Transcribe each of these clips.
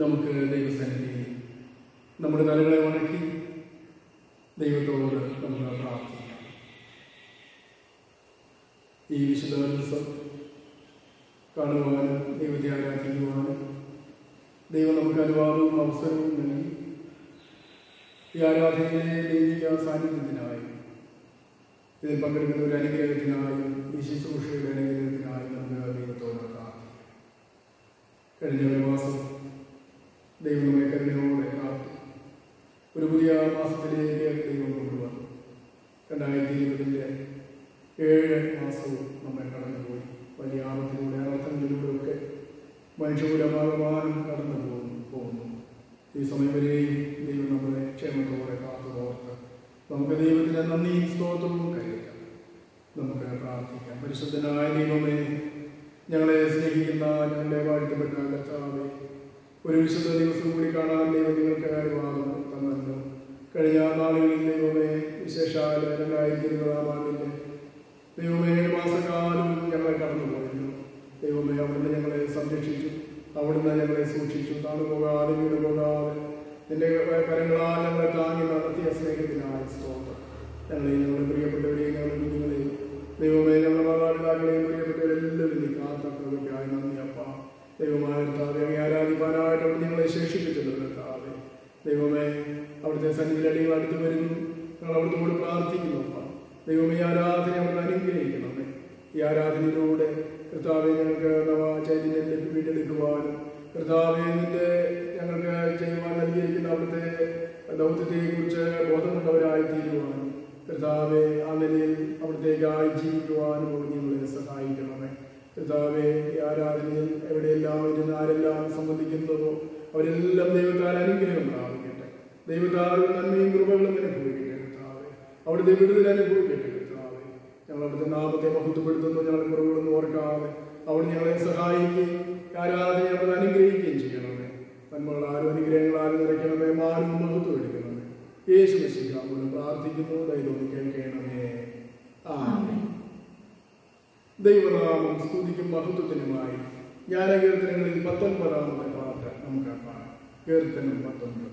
നമുക്ക് ദൈവസന്നിധി നമ്മുടെ തലകളെ ഉണക്കി ദൈവത്തോട് നമുക്ക് പ്രാർത്ഥിക്കാം. ഈ വിശുദ്ധ ദിവസം കാണുവാനും ദൈവത്തെ ആരാധിക്കുവാനും ദൈവം നമുക്ക് അനുവാദവും അവസരവും നൽകി. ഈ ആരാധനയിലെ ദൈവിക സാന്നിധ്യത്തിനായും ഇതിൽ പങ്കെടുക്കുന്ന ഒരു അനുഗ്രഹത്തിനായും ഈ ശുശ്രൂഷയുടെ അനുഗ്രഹത്തിനായും നമുക്ക് ദൈവത്തോട് പ്രാർത്ഥിക്കാം. കഴിഞ്ഞ ഒരു മാസം ദൈവം നമ്മെ കരുണയോടെ കാത്തു ഒരു പുതിയ മാസത്തിലേക്ക് ദൈവം കൊണ്ടുവന്നു. 2020 7 മാസവും നമ്മെ കടന്നുപോയി. വലിയ ആപത്തിലൂടെ അനർത്ഥങ്ങളിലൂടെയൊക്കെ മനുഷ്യകുലമാകമാനം കടന്നു പോകുന്നു. ഈ സമയം വരെയും ദൈവം നമ്മളെ ക്ഷേമത്തോടെ കാത്തുപോർത്ത് നമുക്ക് ദൈവത്തിന് നന്ദിയും സ്തോത്രവും കരുതാം. നമുക്ക് പ്രാർത്ഥിക്കാം. പരിശുദ്ധനായ ദൈവമേ, ഞങ്ങളെ സ്നേഹിക്കുന്ന ഞങ്ങളുടെ വാഴ്ത്തപ്പെട്ട കർത്താവേ, ഒരു വിശുദ്ധ ദിവസം കൂടി കാണാൻ ദൈവം നിങ്ങൾക്ക് അനുവാദം തന്നല്ലോ. കഴിഞ്ഞ നാളുകളിൽ ദൈവമേ, വിശേഷാൽ 2020 ആണ്ടിൻ്റെ ദൈവമേ 7 മാസക്കാലം ഞങ്ങളെ കടന്നുപോയിരുന്നു. ദൈവമേ, അവിടുന്ന് ഞങ്ങളെ സംരക്ഷിച്ചു, അവിടുന്ന് ഞങ്ങളെ സൂക്ഷിച്ചു. താണുപോകാതെ വീട് പോകാതെ നിന്റെ കരങ്ങളാൽ ഞങ്ങളെ താങ്ങി നടത്തിയ സ്നേഹത്തിനായി സ്തോത്രം. ഞങ്ങളെയും ഞങ്ങളുടെ പ്രിയപ്പെട്ടവരെയും ഞങ്ങളുടെ കുഞ്ഞുങ്ങളെയും ദൈവമേ, ഞങ്ങളുടെ മാതാപിതാക്കളെയും പ്രിയപ്പെട്ടവരെല്ലാവരും നീ കാത്തക്കയായി നന്ദി അപ്പ. ദൈവമായ കർത്താവേ, അങ്ങേ ആരാധിക്കാനായിട്ട് അവിടെ ഞങ്ങളെ ശേഷിപ്പിച്ചല്ലോ കർത്താവേ. ദൈവമേ, അവിടുത്തെ സന്നിധിയിൽ അടികൾ അടുത്ത് വരുന്നു. ഞങ്ങൾ അവിടുത്തെ കൂടെ പ്രാർത്ഥിക്കുന്നു അപ്പ. ദൈവമേ, ഈ ആരാധന അവിടെ അനുഗ്രഹിക്കണമേ. ഈ ആരാധനയിലൂടെ കർത്താവെ ഞങ്ങൾക്ക് ചൈതന്യം വീണ്ടെടുക്കുവാനും കർത്താവെ നിന്റെ ഞങ്ങൾക്ക് ചെയ്യുവാൻ നൽകിയിരിക്കുന്ന അവിടുത്തെ ദൗത്യത്തെക്കുറിച്ച് ബോധമുള്ളവരായി തീരുവാനും കർത്താവെ ആ നിലയിൽ അവിടത്തേക്കായി ജീവിക്കുവാനും ഞങ്ങളെ സഹായിക്കണമേ. കർത്താവെ, ഈ ആരാധനയിൽ എവിടെയെല്ലാം ഇരുന്ന് ആരെല്ലാം സംബന്ധിക്കുന്നതോ അവരെല്ലാം ദൈവത്താൽ അനുഗ്രഹം പ്രാപിക്കട്ടെ. ദൈവത്താൽ നന്മയും കൃപകളും അനുഭവിക്കട്ടെ കർത്താവെ. അവിടുത്തെ വിടുതൽ അനുഭവിക്കട്ടെ കർത്താവെ. ഞങ്ങൾ അവിടുത്തെ നാമത്തെ മഹത്വപ്പെടുത്തുന്നു. ഞങ്ങളുടെ കുറവുകളൊന്നും ഓർക്കാതെ അവിടെ ഞങ്ങളെ സഹായിക്കുകയും ആരാധനയെ അവിടെ അനുഗ്രഹിക്കുകയും ചെയ്യണമേ. നന്മകളാലും അനുഗ്രഹങ്ങളാലും നിറയ്ക്കണമേ. മാനവും മഹത്വം എടുക്കണമേ. യേശു മിശിഹാ മൂലം പ്രാർത്ഥിക്കുന്നു. ദൈവം കേൾക്കണമേ. ആമേൻ. ദൈവനാമം സ്തുതിക്കും മഹത്വത്തിനുമായി ജ്ഞാനകീർത്തനങ്ങളിൽ 19ാമത്തെ പാട്ട് നമുക്ക് പാടാം. കീർത്തനം 19.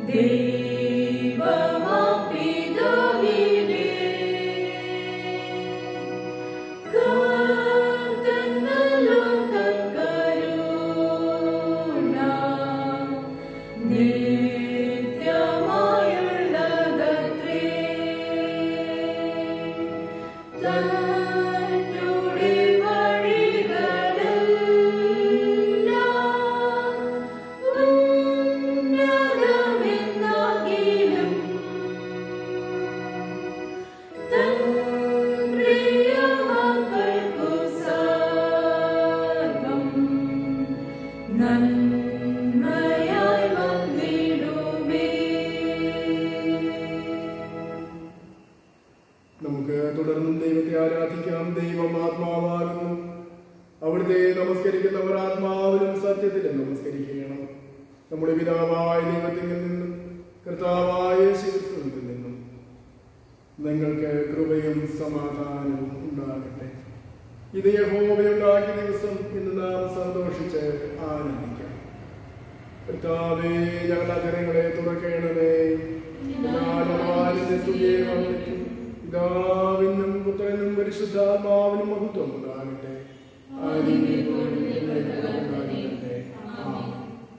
ദൈവമാം പിതാവിനെ നന്മയായി വന്നിടുമേ. നമുക്ക് തുടർന്നും ദൈവത്തെ ആരാധിക്കാം. ദൈവം ആത്മാവാകുന്നു. അവിടുത്തെ നമസ്കരിക്കുന്നവർ ആത്മാവിലും സത്യത്തിലും നമസ്കരിക്കണം. നമ്മുടെ പിതാവായ ദൈവത്തിൽ നിന്നും കർത്താവായ യേശുക്രിസ്തുവിൽ നിന്നും നിങ്ങൾക്ക് കൃപയും സമാധാനവും ഉണ്ടാകട്ടെ. ഇത് യഹോവയുണ്ടാക്കിയ ദിവസം ഇന്ന് നാം സന്തോഷിച്ച് ആനന്ദിക്കാം. കർത്താവേ, ഞങ്ങളുടെ അധരങ്ങളെ തുറക്കണമേ. പിതാവിനും പുത്രനും പരിശുദ്ധാത്മാവിനും മഹത്വം ഉണ്ടാകട്ടെ.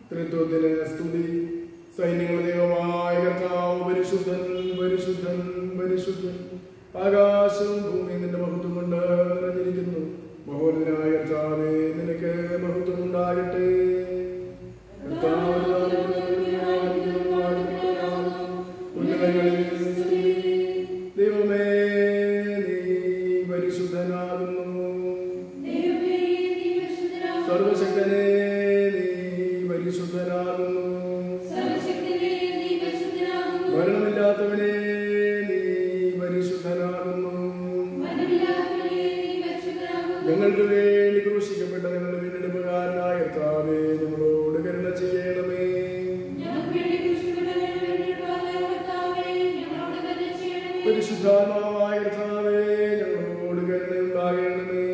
ത്രിത്വത്തിന് സ്തുതി. സൈന്യങ്ങളുടെ ദൈവമായ കർത്താവ് പരിശുദ്ധൻ, പരിശുദ്ധൻ, പരിശുദ്ധൻ. ആകാശവും ഭൂമിയും നിന്റെ മഹത്വം കൊണ്ട് നിറഞ്ഞിരിക്കുന്നു. മഹോന്നതനായ കർത്താവേ, നിനക്ക് മഹത്വം ഉണ്ടാകട്ടെ. ദൈവമേ, നീ പരിശുദ്ധനാകുന്നു. സർവശക്തനെ, നീ പരിശുദ്ധനാകുന്നു. മരണമില്ലാത്തവനെ, നീ പരിശുദ്ധനാകുന്നു. ഞങ്ങൾക്ക് വേണ്ടി ക്രൂശിക്കപ്പെട്ട ഞങ്ങളുടെ വീണ്ടെടുപ്പുകാരനായ കർത്താവേ, ഞങ്ങളോട് കരുണ ചെയ്യണമേ. പരിശുദ്ധാത്മാവായ കർത്താവേ, ഞങ്ങളോട് കരുണയുണ്ടാകണമേ.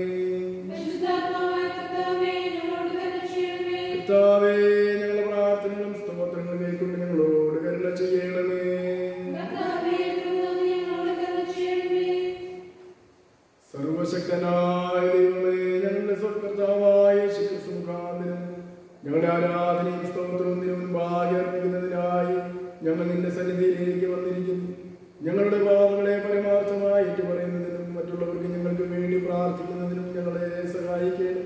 കർത്താവേ, ഞങ്ങളുടെ പ്രാർത്ഥനകളും സ്തോത്രങ്ങളും കേൾക്കൊണ്ട് ഞങ്ങളോട് കരുണ ചെയ്യണമേ. സർവശക്തനായ ദൈവമേ, ഞങ്ങളുടെ സ്വകർത്താവായ യേശുക്രിസ്തു മുഖാന്തരം ഞങ്ങളുടെ ആരാധനയും സ്തോത്രവും നിന്റെ മുൻപാകെ അർപ്പിക്കുന്നതിനായി ഞങ്ങൾ നിന്റെ സന്നിധിയിലേക്ക് വന്നിരിക്കുന്നു. ഞങ്ങളുടെ പാപങ്ങളെ പരമാർത്ഥമായി ഏറ്റുപറയുന്നതിനും മറ്റുള്ളവർക്ക് ഞങ്ങൾക്ക് വേണ്ടി പ്രാർത്ഥിക്കുന്നതിനും ഞങ്ങളെ സഹായിക്കണം.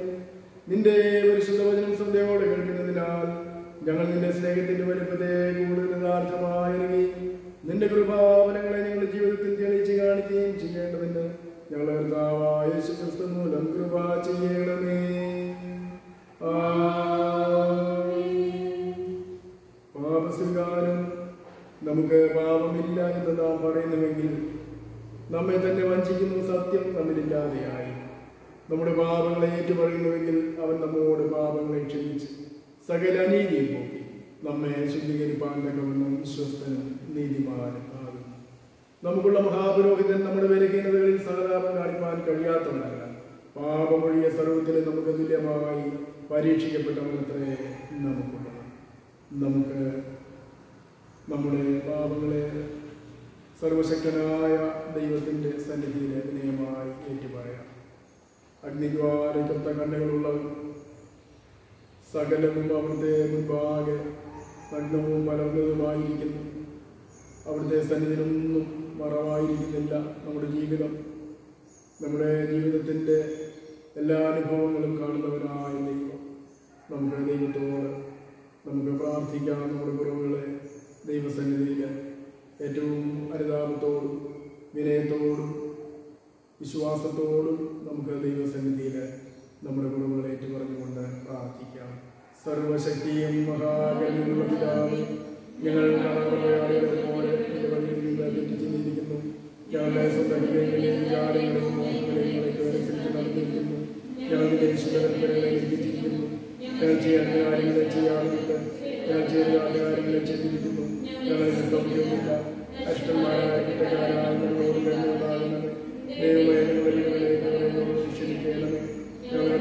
നിന്റെ പരിശുദ്ധ വചനം ശ്രദ്ധയോടെ കേൾക്കുന്നതിനാൽ ഞങ്ങൾ നിന്റെ സ്നേഹത്തിന്റെ വലുപ്പത്തെ കൂടുതൽ യഥാർത്ഥമായി നിന്റെ കൃപാവനങ്ങളെ ഞങ്ങളുടെ ജീവിതത്തിൽ തെളിയിച്ച് കാണിക്കുകയും ചെയ്യേണ്ടതിന് ഞങ്ങളുടെ കർത്താവായ യേശുക്രിസ്തു മൂലം കൃപ ചെയ്യണമേ. പാപസ്വീകാരം. നമുക്ക് പാപമില്ല എന്ന് നാം പറയുന്നുവെങ്കിൽ നമ്മെ തന്നെ വഞ്ചിക്കുന്നു. സത്യം നമ്മിലില്ലാതെയായി. നമ്മുടെ പാപങ്ങളെ ഏറ്റുപറയുന്നുവെങ്കിൽ അവൻ നമ്മോട് പാപങ്ങളെ ക്ഷമിച്ച് സകല അനീതിയും പോക്കി നമ്മെ ശുദ്ധീകരിപ്പാൻ തക്കവണ്ണം വിശ്വസ്തനും നീതിമാനും ആകുന്നു. നമുക്കുള്ള മഹാപുരോഹിതൻ നമ്മുടെ ബലഹീനതകളിൽ സഹതാപം കാണിപ്പാൻ കഴിയാത്തവനല്ല. പാപമൊഴിയ സർവ്വത്തിലും നമുക്ക് തുല്യമായി പരീക്ഷിക്കപ്പെട്ടവനത്രേ നമുക്കുള്ളത്. നമുക്ക് നമ്മുടെ പാപങ്ങളെ സർവശക്തനായ ദൈവത്തിൻ്റെ സന്നിധിയിൽ വിനയമായി ഏറ്റുപറയാം. അഗ്നിദ്വാരയ്ക്കൊത്ത കണ്ണുകളുള്ളവൻ സകലവും അവിടുത്തെ മുൻപാകെ നഗ്നവും മലർന്നതുമായിരിക്കുന്നു. അവിടുത്തെ സന്നിധിയിലൊന്നും മറവായിരിക്കുന്നില്ല. നമ്മുടെ ജീവിതത്തിൻ്റെ എല്ലാ അനുഭവങ്ങളും കാണുന്നവനായ ദൈവം. നമുക്ക് ദൈവത്തോട് നമുക്ക് പ്രാർത്ഥിക്കാം. നമ്മുടെ കുറവുകളെ ദൈവസന്നിധിയിൽ ഏറ്റവും അനുതാപത്തോടും വിനയത്തോടും വിശ്വാസത്തോടും നമുക്ക് ദൈവസന്നിധിയിൽ നമ്മുടെ കുറവുകളെ ഏറ്റുപറഞ്ഞുകൊണ്ട് പ്രാർത്ഥിക്കാം. സർവശക്തിയും മഹാകരുണയുള്ള പിതാവേ, ഞങ്ങൾ കാണാതെ പോലെ നിന്റെ വഴിയിൽ തെറ്റിച്ചിരിക്കുന്നു. ഞങ്ങളുടെ സ്വന്തം വിചാരങ്ങളെയും മോഹങ്ങളെയും അനുസരിച്ച് നടന്നിരിക്കുന്നു. ഞങ്ങൾ നിന്റെ വിശുദ്ധങ്ങളെ ലംഘിച്ചിരിക്കുന്നു. ഞങ്ങൾ ചെയ്യേണ്ട കാര്യങ്ങളെ ചെയ്യാറുണ്ട്. ഞങ്ങൾ ചെയ്യേണ്ട കാര്യങ്ങളെ ചെയ്തിരിക്കുന്നു. ഞങ്ങൾ സൗഖ്യമില്ല. അഷ്ടന്മാരായ കുറ്റക്കാരായ ഞങ്ങളോട് കരുണയുണ്ടാകുന്നത് ദൈവമേ, ഞങ്ങളെ ക്ഷണിക്കണമേ. ഞങ്ങളുടെ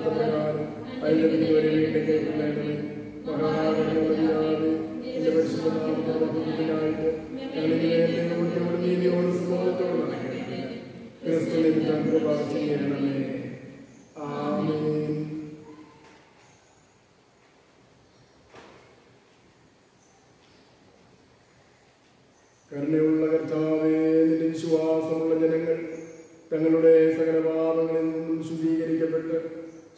പ്രകാരം അതിന്റെ വീണ്ടും കേൾക്കുന്നതിനെ മഹാകരുണയാതെ എന്റെ പരിശുദ്ധനാമത്തിനായിട്ട് ഞങ്ങളിതിനോട് നീതിയോട് സ്നേഹത്തോട് നടക്കേണ്ടത് ക്രിസ്തു നിമിത്തം കൃപ ചെയ്യണമേ. ആമേൻ. കരുണയുള്ള കർത്താവേ, നിന്റെ വിശ്വാസമുള്ള ജനങ്ങൾ തങ്ങളുടെ സകല പാപങ്ങളിൽ നിന്നും ശുദ്ധീകരിക്കപ്പെട്ട്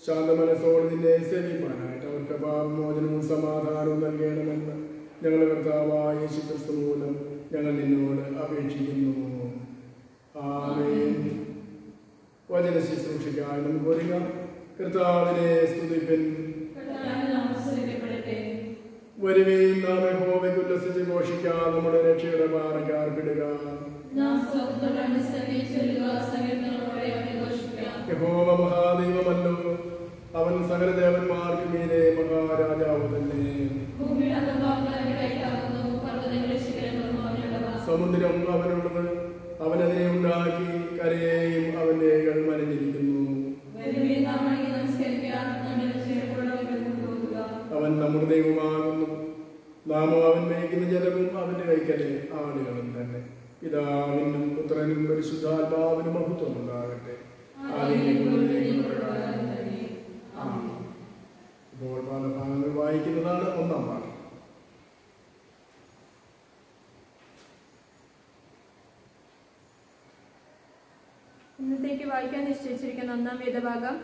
ശാന്തമനസ്സോടെ നിന്നെ സേവിപ്പാനായിട്ട് അവർക്ക് പാപമോചനവും സമാധാനവും നൽകണമെന്ന് ഞങ്ങളുടെ കർത്താവായ യേശുക്രിസ്തു മൂലം ഞങ്ങൾ നിന്നോട് അപേക്ഷിക്കുന്നു. ആമേൻ. വചന ശുശ്രൂഷയ്ക്കായി നമുക്ക് ഒരുങ്ങാം. കർത്താവിനെ സ്തുതിപ്പിൻ. വരുവീൻ, നാം യഹോവയ്ക്ക് ഉല്ലസിച്ച് ഘോഷിക്കാം. നമ്മുടെ രക്ഷയുടെ പാറക്കാർക്കിടുക. യഹോവ മഹാദൈവമല്ലോ, അവൻ സകലദേവന്മാർക്ക് മീതെ മഹാരാജാവ് തന്നെ. സമുദ്രം അവനുള്ളത്, അവനതിനെ ഉണ്ടാക്കി, കരയെയും അവന്റെ മലിഞ്ഞിരിക്കുന്നു. അവൻ നമ്മുടെ ദൈവമാകുന്നു, നാമോ അവൻ മേയ്ക്കുന്ന ജലവും അവന്റെ കൈക്കലെ ആടുകളും തന്നെ. പിതാവിനും പുത്രനും പരിശുദ്ധാത്മാവിനും മഹത്വം ഉണ്ടാകട്ടെ. ഇപ്പോൾ പല ഭാഗങ്ങൾ വായിക്കുന്നതാണ് ഒന്നാം പാഠം. ഇന്നത്തേക്ക് വായിക്കാൻ നിശ്ചയിച്ചിരിക്കുന്ന ഒന്നാം വേദഭാഗം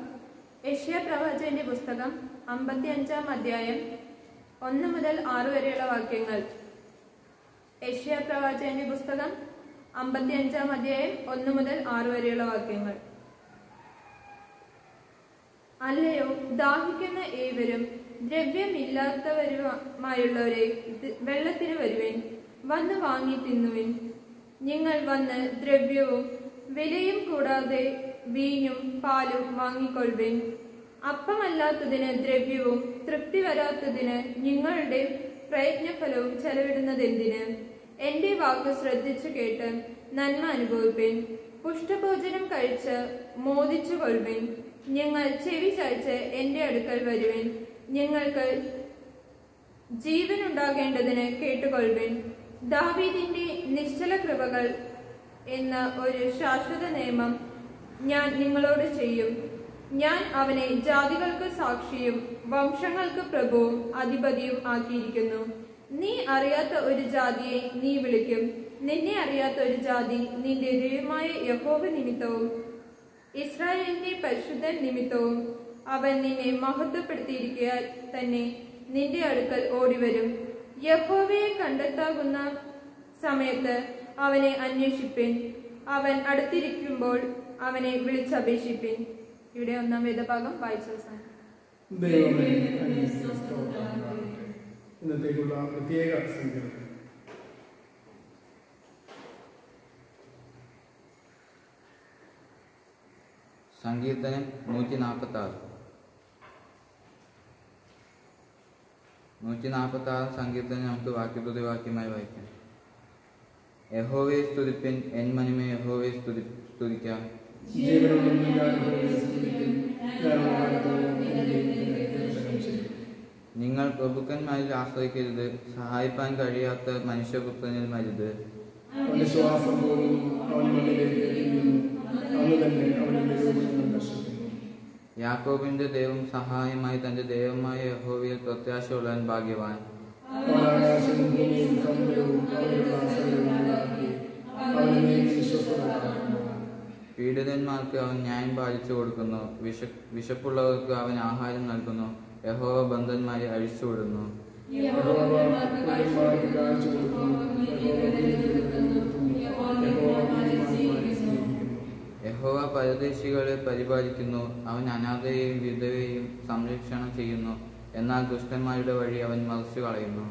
യെശയ്യാ പ്രവാചകന്റെ പുസ്തകം 55-ാം അധ്യായം 1 മുതൽ 6 വരെയുള്ള വാക്യങ്ങൾ. യെശയ്യാ പ്രവാചകന്റെ പുസ്തകം 55-ാം അധ്യായം 1 മുതൽ 6 വരെയുള്ള വാക്യങ്ങൾ. അല്ലയോ, ദാഹിക്കുന്ന ഏവരും ദ്രവ്യമില്ലാത്തവരുമായുള്ളവരെ വെള്ളത്തിന് വരുവിൻ, വന്ന് വാങ്ങി തിന്നുവിൻ. നിങ്ങൾ വന്ന് ദ്രവ്യവും വിലയും കൂടാതെ വീഞ്ഞും പാലും വാങ്ങിക്കൊള്ളുവിൻ. അപ്പമല്ലാത്തതിന് ദ്രവ്യവും തൃപ്തി വരാത്തതിന് നിങ്ങളുടെ പ്രയത്നഫലവും ചെലവിടുന്നതെന്തിന്? എന്റെ വാക്ക് ശ്രദ്ധിച്ചു കേട്ട് നന്മ അനുഭവിപ്പിൻ. പുഷ്ടഭോജനം കഴിച്ച് മോദിച്ചു കൊള്ളുവിൻ. നിങ്ങൾ ചെവി ചായ്ച്ച് എന്റെ അടുക്കൽ വരുവിൻ. നിങ്ങൾക്ക് ജീവനുണ്ടാകേണ്ടതിന് കേട്ടുകൊള്ളുവിൻ. ദാവീദിന്റെ നിശ്ചല കൃപകൾ എന്ന ഒരു ശാശ്വത നിയമം ഞാൻ നിങ്ങളോട് ചെയ്യും. ഞാൻ അവനെ ജാതികൾക്ക് സാക്ഷിയും വംശങ്ങൾക്ക് പ്രഭുവും അധിപതിയും ആക്കിയിരിക്കുന്നു. നീ അറിയാത്ത ഒരു ജാതിയെ നീ വിളിക്കും. നിന്നെ അറിയാത്ത ഒരു ജാതി നിന്റെ ദൈവമായ യഹോവ നിമിത്തവും ഇസ്രായേലിന്റെ പരിശുദ്ധൻ നിമിത്തവും അവൻ നിന്നെ മഹത്വപ്പെടുത്തിയിരിക്കാൻ തന്നെ നിന്റെ അടുക്കൽ ഓടിവരും. യഹോവയെ കണ്ടെത്താകുന്ന സമയത്ത് അവനെ അന്വേഷിപ്പിൻ. അവൻ അടുത്തിരിക്കുമ്പോൾ അവനെ വിളിച്ചപേക്ഷിപ്പിൻ. ഇവിടെ ഒന്നാം വേദഭാഗം വായിച്ചവസാനം. ഇന്നത്തേക്കുള്ള പ്രത്യേക സങ്കീർത്തനം. സങ്കീർത്തനം 146. 146 സങ്കീർത്തനം നമുക്ക് വാക്യപ്രതിവാക്യമായി വായിക്കാം. യഹോവയെ സ്തുതിപ്പിൻ, എൻ മനിമേ യഹോവയെ സ്തുതിക്കാം. നിങ്ങൾ പ്രഭുക്കന്മാരിൽ ആശ്രയിക്കരുത്, സഹായിപ്പാൻ കഴിയാത്ത മനുഷ്യപുത്രനിൽ മരുത്. യാക്കോബിന്റെ ദൈവം സഹായമായി തന്റെ ദൈവമായ യഹോവയിൽ പ്രത്യാശയുള്ളവൻ ഭാഗ്യവാൻ. പീഡിതന്മാർക്ക് അവൻ ന്യായം പാലിച്ചു കൊടുക്കുന്നു, വിശപ്പുള്ളവർക്ക് അവൻ ആഹാരം നൽകുന്നു. യഹോവ ബന്ധന്മാരെ അഴിച്ചുവിടുന്നു. യഹോവ പരദേശികളെ പരിപാലിക്കുന്നു, അവൻ അനാഥയെയും വിധവയെയും സംരക്ഷണം ചെയ്യുന്നു. എന്നാൽ ദുഷ്ടന്മാരുടെ വഴി അവൻ മറിച്ചു കളയുന്നു.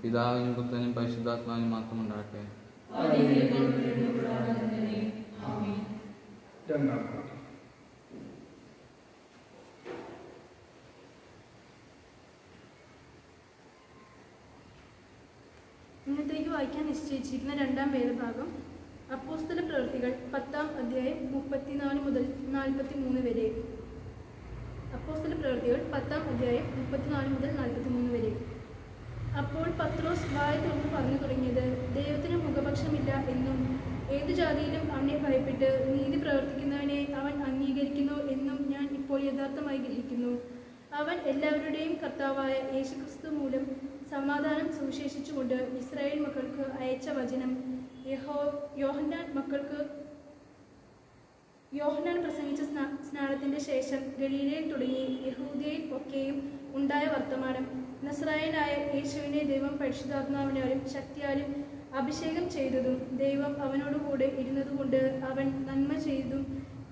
പിതാവിനും പുത്രനും പരിശുദ്ധാത്മാവിനും മാത്രം ഉണ്ടാകട്ടെ. രണ്ടാം ഇന്നത്തേക്ക് വായിക്കാൻ നിശ്ചയിച്ചിരിക്കുന്ന രണ്ടാം വേദഭാഗം അപ്പോസ്തല പ്രവൃത്തികൾ 10-ാം അധ്യായം 34 മുതൽ 43 വരെ. അപ്പോസ്തല പ്രവൃത്തികൾ 10-ാം അധ്യായം 34 മുതൽ 43 വരെ. അപ്പോൾ പത്രോസ് വായ തുറന്ന് പറഞ്ഞു തുടങ്ങിയത്, ദൈവത്തിന് മുഖപക്ഷമില്ല എന്നും ഏതു ജാതിയിലും അവനെ ഭയപ്പെട്ട് നീതി പ്രവർത്തിക്കുന്നവനെ അവൻ അംഗീകരിക്കുന്നു എന്നും ഞാൻ ഇപ്പോൾ യഥാർത്ഥമായി ഗ്രഹിക്കുന്നു. അവൻ എല്ലാവരുടെയും കർത്താവായ യേശുക്രിസ്തു മൂലം സമാധാനം സുവിശേഷിച്ചുകൊണ്ട് ഇസ്രായേൽ മക്കൾക്ക് അയച്ച വചനം യോഹന്നാൻ പ്രസംഗിച്ച സ്നാനത്തിന്റെ ശേഷം ഗലീലയിൽ തുടങ്ങി യഹൂദയിൽ ഒക്കെയും ഉണ്ടായ വർത്തമാനം നസ്രായനായ യേശുവിനെ ദൈവം പരിശുദ്ധാത്മാവിനാലും ശക്തിയാലും അഭിഷേകം ചെയ്തതും ദൈവം അവനോടുകൂടെ ഇരുന്നതുകൊണ്ട് അവൻ നന്മ ചെയ്തും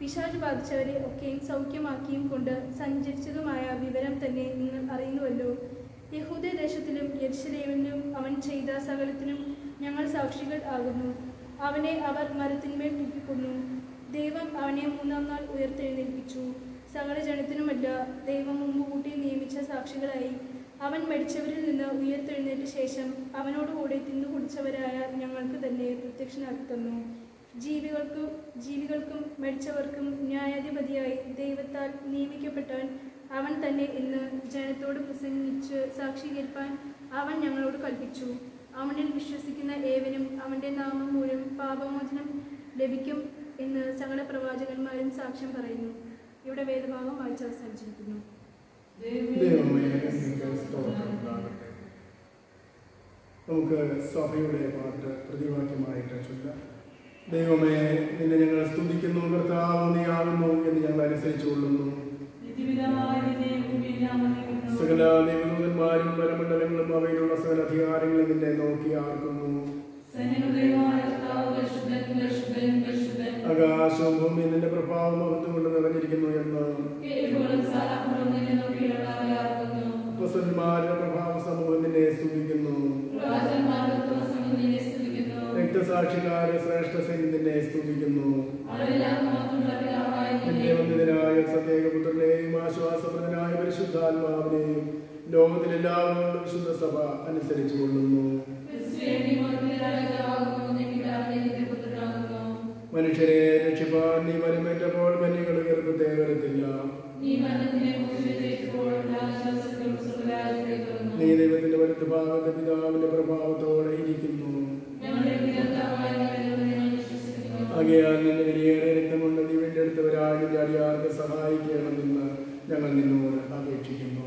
പിശാച് ബാധിച്ചവരെ ഒക്കെയും സൗഖ്യമാക്കിയും കൊണ്ട് സഞ്ചരിച്ചതുമായ വിവരം തന്നെ നിങ്ങൾ അറിയുന്നുവല്ലോ. യഹൂദദേശത്തിലും യെരുശലേമിലും അവൻ ചെയ്ത സകലത്തിനും ഞങ്ങൾ സാക്ഷികൾ ആകുന്നു. അവനെ അവർ മരത്തിന്മേൽ തൂക്കിക്കൊന്നു. ദൈവം അവനെ 3-ാം നാൾ ഉയർത്തെഴുന്നേൽപ്പിച്ചു. സകല ജനത്തിനുമല്ല, ദൈവം മുമ്പുകൂട്ടി നിയമിച്ച സാക്ഷികളായി അവൻ മരിച്ചവരിൽ നിന്ന് ഉയർത്തെഴുന്നേറ്റ ശേഷം അവനോടുകൂടെ തിന്നുകുടിച്ചവരായ ഞങ്ങൾക്ക് തന്നെ പ്രത്യക്ഷനാക്കി തന്നു. ജീവികൾക്കും മരിച്ചവർക്കും ന്യായാധിപതിയായി ദൈവത്താൽ നിയമിക്കപ്പെട്ടവൻ അവൻ തന്നെ എന്ന് ജനത്തോട് പ്രസംഗിച്ച് സാക്ഷീകരിപ്പാൻ അവൻ ഞങ്ങളോട് കൽപ്പിച്ചു. അവനിൽ വിശ്വസിക്കുന്ന ഏവനും അവൻ്റെ നാമം മൂലം പാപമോചനം ലഭിക്കും എന്ന് സകല പ്രവാചകന്മാരും സാക്ഷ്യം പറയുന്നു. ഇവിടെ വേദഭാഗം വായിച്ച് അവസാനിച്ചിരിക്കുന്നു. നമുക്ക് സഭയുടെ പാട്ട് പ്രതിവാക്യമായിട്ട് ചൊല്ലാം. ദൈവമേ, നിന്നെ ഞങ്ങൾ സ്തുതിക്കുന്നു. കർത്താവ് നീ ആകുന്നു എന്ന് ഞങ്ങൾ അനുസരിച്ചുകൊള്ളുന്നു. സകല ദൈവദൂതന്മാരും പരമണ്ഡലങ്ങളും അവയിലുള്ള സകല അധികാരങ്ങളും നിന്നെ നോക്കി ആർക്കുന്നു. ആകാശവും ഭൂമിയും നിന്റെ പ്രഭാവം മഹത്വം കൊണ്ട് നിറഞ്ഞിരിക്കുന്നു എന്ന് അപ്പോസ്തലന്മാരുടെ പ്രഭാവ സമൂഹം നിന്നെ സ്തുതിക്കുന്നു. രക്തസാക്ഷിക്കാരെ ശ്രേഷ്ഠ സൈന്യം നിന്നെ സ്തുതിക്കുന്നു. നിന്റെ വന്ദിതനായ സത്യേകപുത്രനെയും ആശ്വാസപ്രദനായ പരിശുദ്ധാത്മാവിനെയും ലോകത്തിലെല്ലാവരും വിശുദ്ധ സഭ അനുസരിച്ചു കൊള്ളുന്നു. മനുഷ്യരെ രക്ഷിപ്പാൻ നീ മരമേറ്റപ്പോൾ കന്യകൾ ഗർഭത്തെ വരത്തില്ല. നീ ദൈവത്തിന്റെ വലത്ത് ഭാഗത്ത് പിതാവിന്റെ പ്രഭാവത്തോടെ ഇരിക്കുന്നു. ആകയാൽ നിന്റെ വിലയേറെ രക്തം കൊണ്ട് നീ വീണ്ടെടുത്തവരായ നിന്റെ അടിയാർക്ക് സഹായിക്കണമെന്ന് ഞങ്ങൾ നിന്നോട് അപേക്ഷിക്കുന്നു.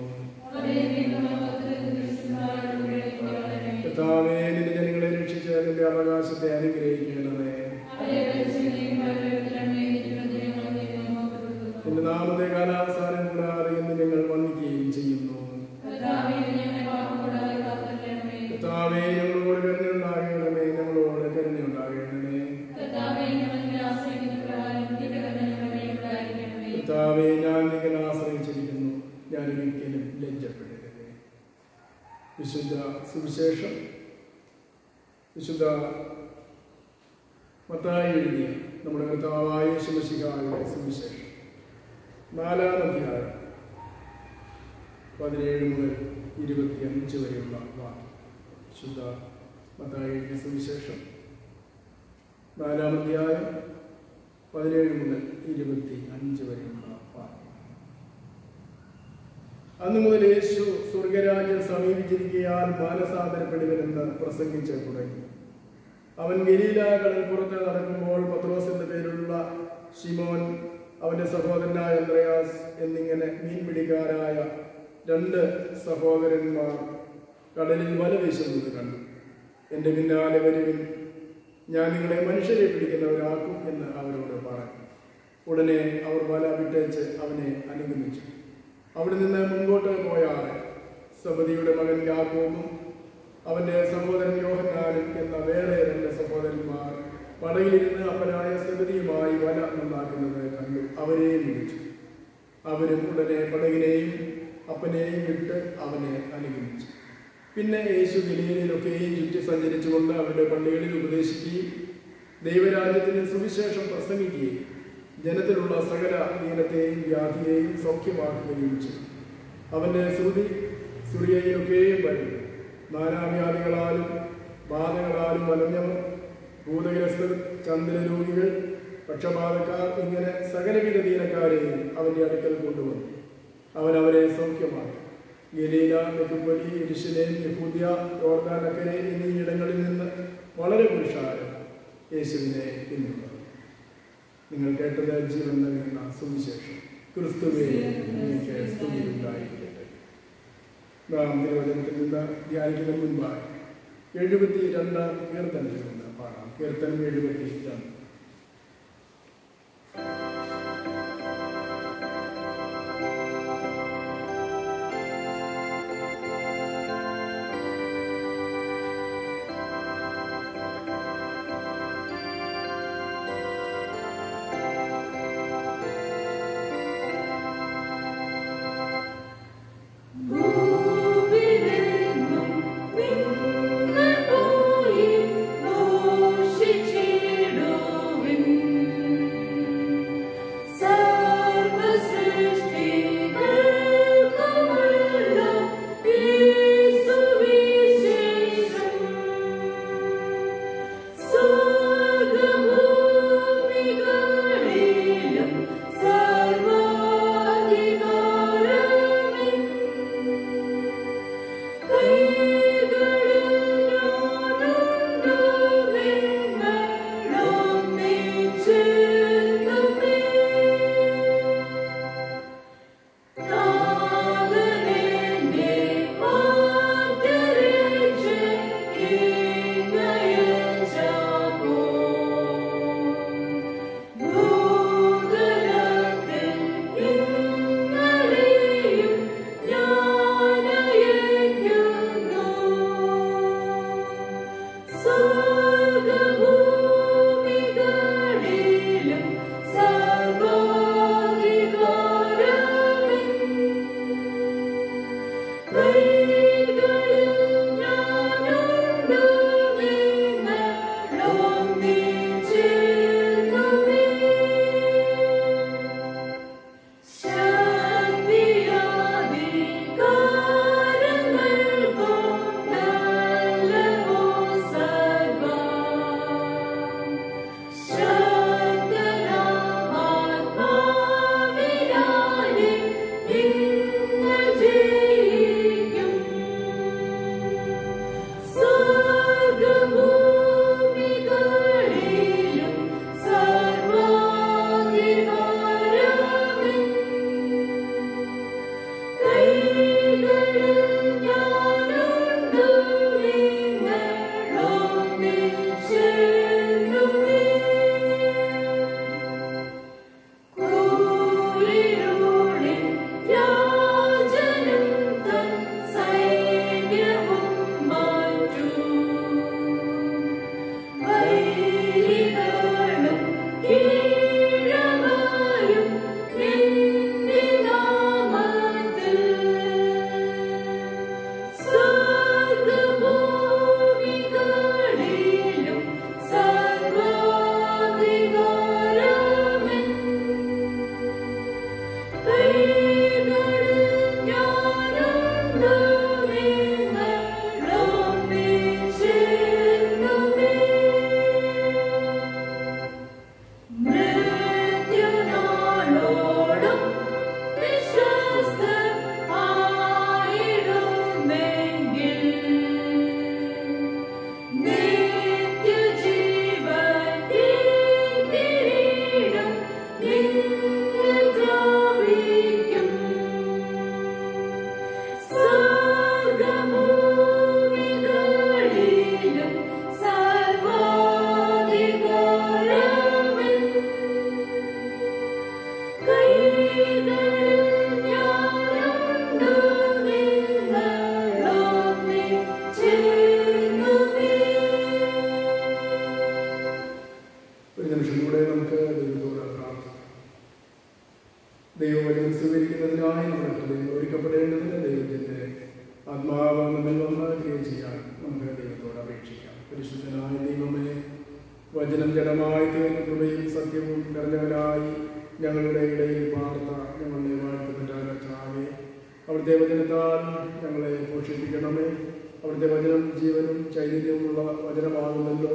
കർത്താവേ, നിന്റെ ജനങ്ങളെ രക്ഷിച്ച് നിന്റെ അവകാശത്തെ അനുഗ്രഹിക്കണമേ. നിന്റെ നാമത്തെ കാലാവസാനം കൂടാതെ എന്ന് ഞങ്ങൾ വന്ദിക്കുകയും ചെയ്യുന്നു. കർത്താവേ, ഞങ്ങളോട് കരുണയുണ്ടാകണമേ, ഞങ്ങളോട് കരുണയുണ്ടാകണമേ. കർത്താവേ, ഞാൻ നിങ്ങൾ ആശ്രയിച്ചിരിക്കുന്നു, ഞാൻ ഒരിക്കലും ലജ്ജപ്പെടരുതേ. വിശുദ്ധ സുവിശേഷം വിശുദ്ധ മത്തായി എഴുതിയ നമ്മുടെ കർത്താവായ യേശുമിശിഹായുടെ സുവിശേഷം 4-ാം അധ്യായം 17 മുതൽ 25 വരെയുള്ള വാക്യം. വിശുദ്ധ മത്തായി എഴുതിയ സുവിശേഷം 4-ാം അധ്യായം 17 മുതൽ 25 വരെയുള്ള വാക്യം. അന്നു മുതൽ യേശു സ്വർഗരാജ്യം സമീപിച്ചിരിക്കയാൽ മാനസാന്തരപ്പെടുവനെന്ന് പ്രസംഗിച്ച് തുടങ്ങി. അവൻ ഗലീല കടൽപ്പുറത്ത് നടക്കുമ്പോൾ പത്രോസിന്റെ പേരുള്ള ശിമോൻ, അവന്റെ സഹോദരനായ അന്ത്രയാസ് എന്നിങ്ങനെ മീൻപിടിക്കാരായ 2 സഹോദരന്മാർ കടലിൽ വല വീശുന്നത് കണ്ടു. എൻ്റെ പിന്നാലെ വരുവിൻ, ഞാൻ നിങ്ങളെ മനുഷ്യരെ പിടിക്കുന്നവരാക്കും എന്ന് അവരോട് പറഞ്ഞു. ഉടനെ അവർ വല വിട്ടേച്ച് അവനെ അനുഗമിച്ചു. അവിടെ നിന്ന് മുൻപോട്ട് പോയാറെ സബദിയുടെ മകൻ യാക്കോബും അവന്റെ സഹോദരൻ യോഹന്നാനും എന്ന വേറെ 2 സഹോദരന്മാർ പടയിലിരുന്ന് അപ്പനായ സബദിയുമായി വല നന്നാക്കുന്നത് കണ്ടു. അവരെയും വിളിച്ചു. അവരും ഉടനെ പടകിനെയും അപ്പനെയും വിട്ട് അവനെ അനുഗമിച്ചു. പിന്നെ യേശു ഗലീലയിലൊക്കെയും ചുറ്റി സഞ്ചരിച്ചുകൊണ്ട് അവരുടെ പള്ളികളിൽ ഉപദേശിക്കുകയും ദൈവരാജ്യത്തിന് സുവിശേഷം പ്രസംഗിക്കുകയും ജനത്തിലുള്ള സകല ദീനത്തെയും വ്യാധിയെയും സൗഖ്യമാക്കുകയും ചെയ്തു. അവന്റെ ശ്രുതി സുറിയയിലൊക്കെയും വരുന്നു. നാനാവ്യാധികളാലും ബാധകളാലും വലഞ്ഞവർ, ഭൂതഗ്രസ്തർ, ചന്ദ്രരോഗികൾ, പക്ഷപാതക്കാർ, ഇങ്ങനെ സകലവിധ ദീനക്കാരെയും അവന്റെ അടുക്കൽ കൊണ്ടുവന്നു. അവൻ അവരെ സൗഖ്യമാക്കി. ഗലീല, ദെക്കുപൊലി, യെരുശലേം, യഹൂദ്യ, യോർദാനക്കരെ എന്നീ ഇടങ്ങളിൽ നിന്ന് വളരെ പുരുഷാരം യേശുവിനെ പിന്തുടർന്നു. നിങ്ങൾ കേട്ടത് ജീവൻ നൽകുന്ന സുവിശേഷം. ക്രിസ്തുവേ, നിങ്ങൾക്ക് സ്തുതിയുണ്ടായിരിക്കട്ടെ. നാം തിരുവചനത്തിൽ നിന്ന് ധ്യാനിക്കുന്ന മുൻപായി 72-ാം കീർത്തനത്തിൽ നിന്ന് പാടാം. കീർത്തനം 72. പ്രാർത്ഥിക്കാം. പരിശുദ്ധനായ ദൈവമേ, വചനം ജഡമായി തീർന്ന കൃപയും സത്യവും നിറഞ്ഞവരായി ഞങ്ങളുടെ ഇടയിൽ വാർത്ത ഞങ്ങളുടെ വാഴ്ത്തപ്പെട്ടവരെ അവിടുത്തെ വചനത്താൽ ഞങ്ങളെ പോഷിപ്പിക്കണമേ. അവിടുത്തെ വചനം ജീവനും ചൈതന്യവുമുള്ള വചനമാകുമല്ലോ.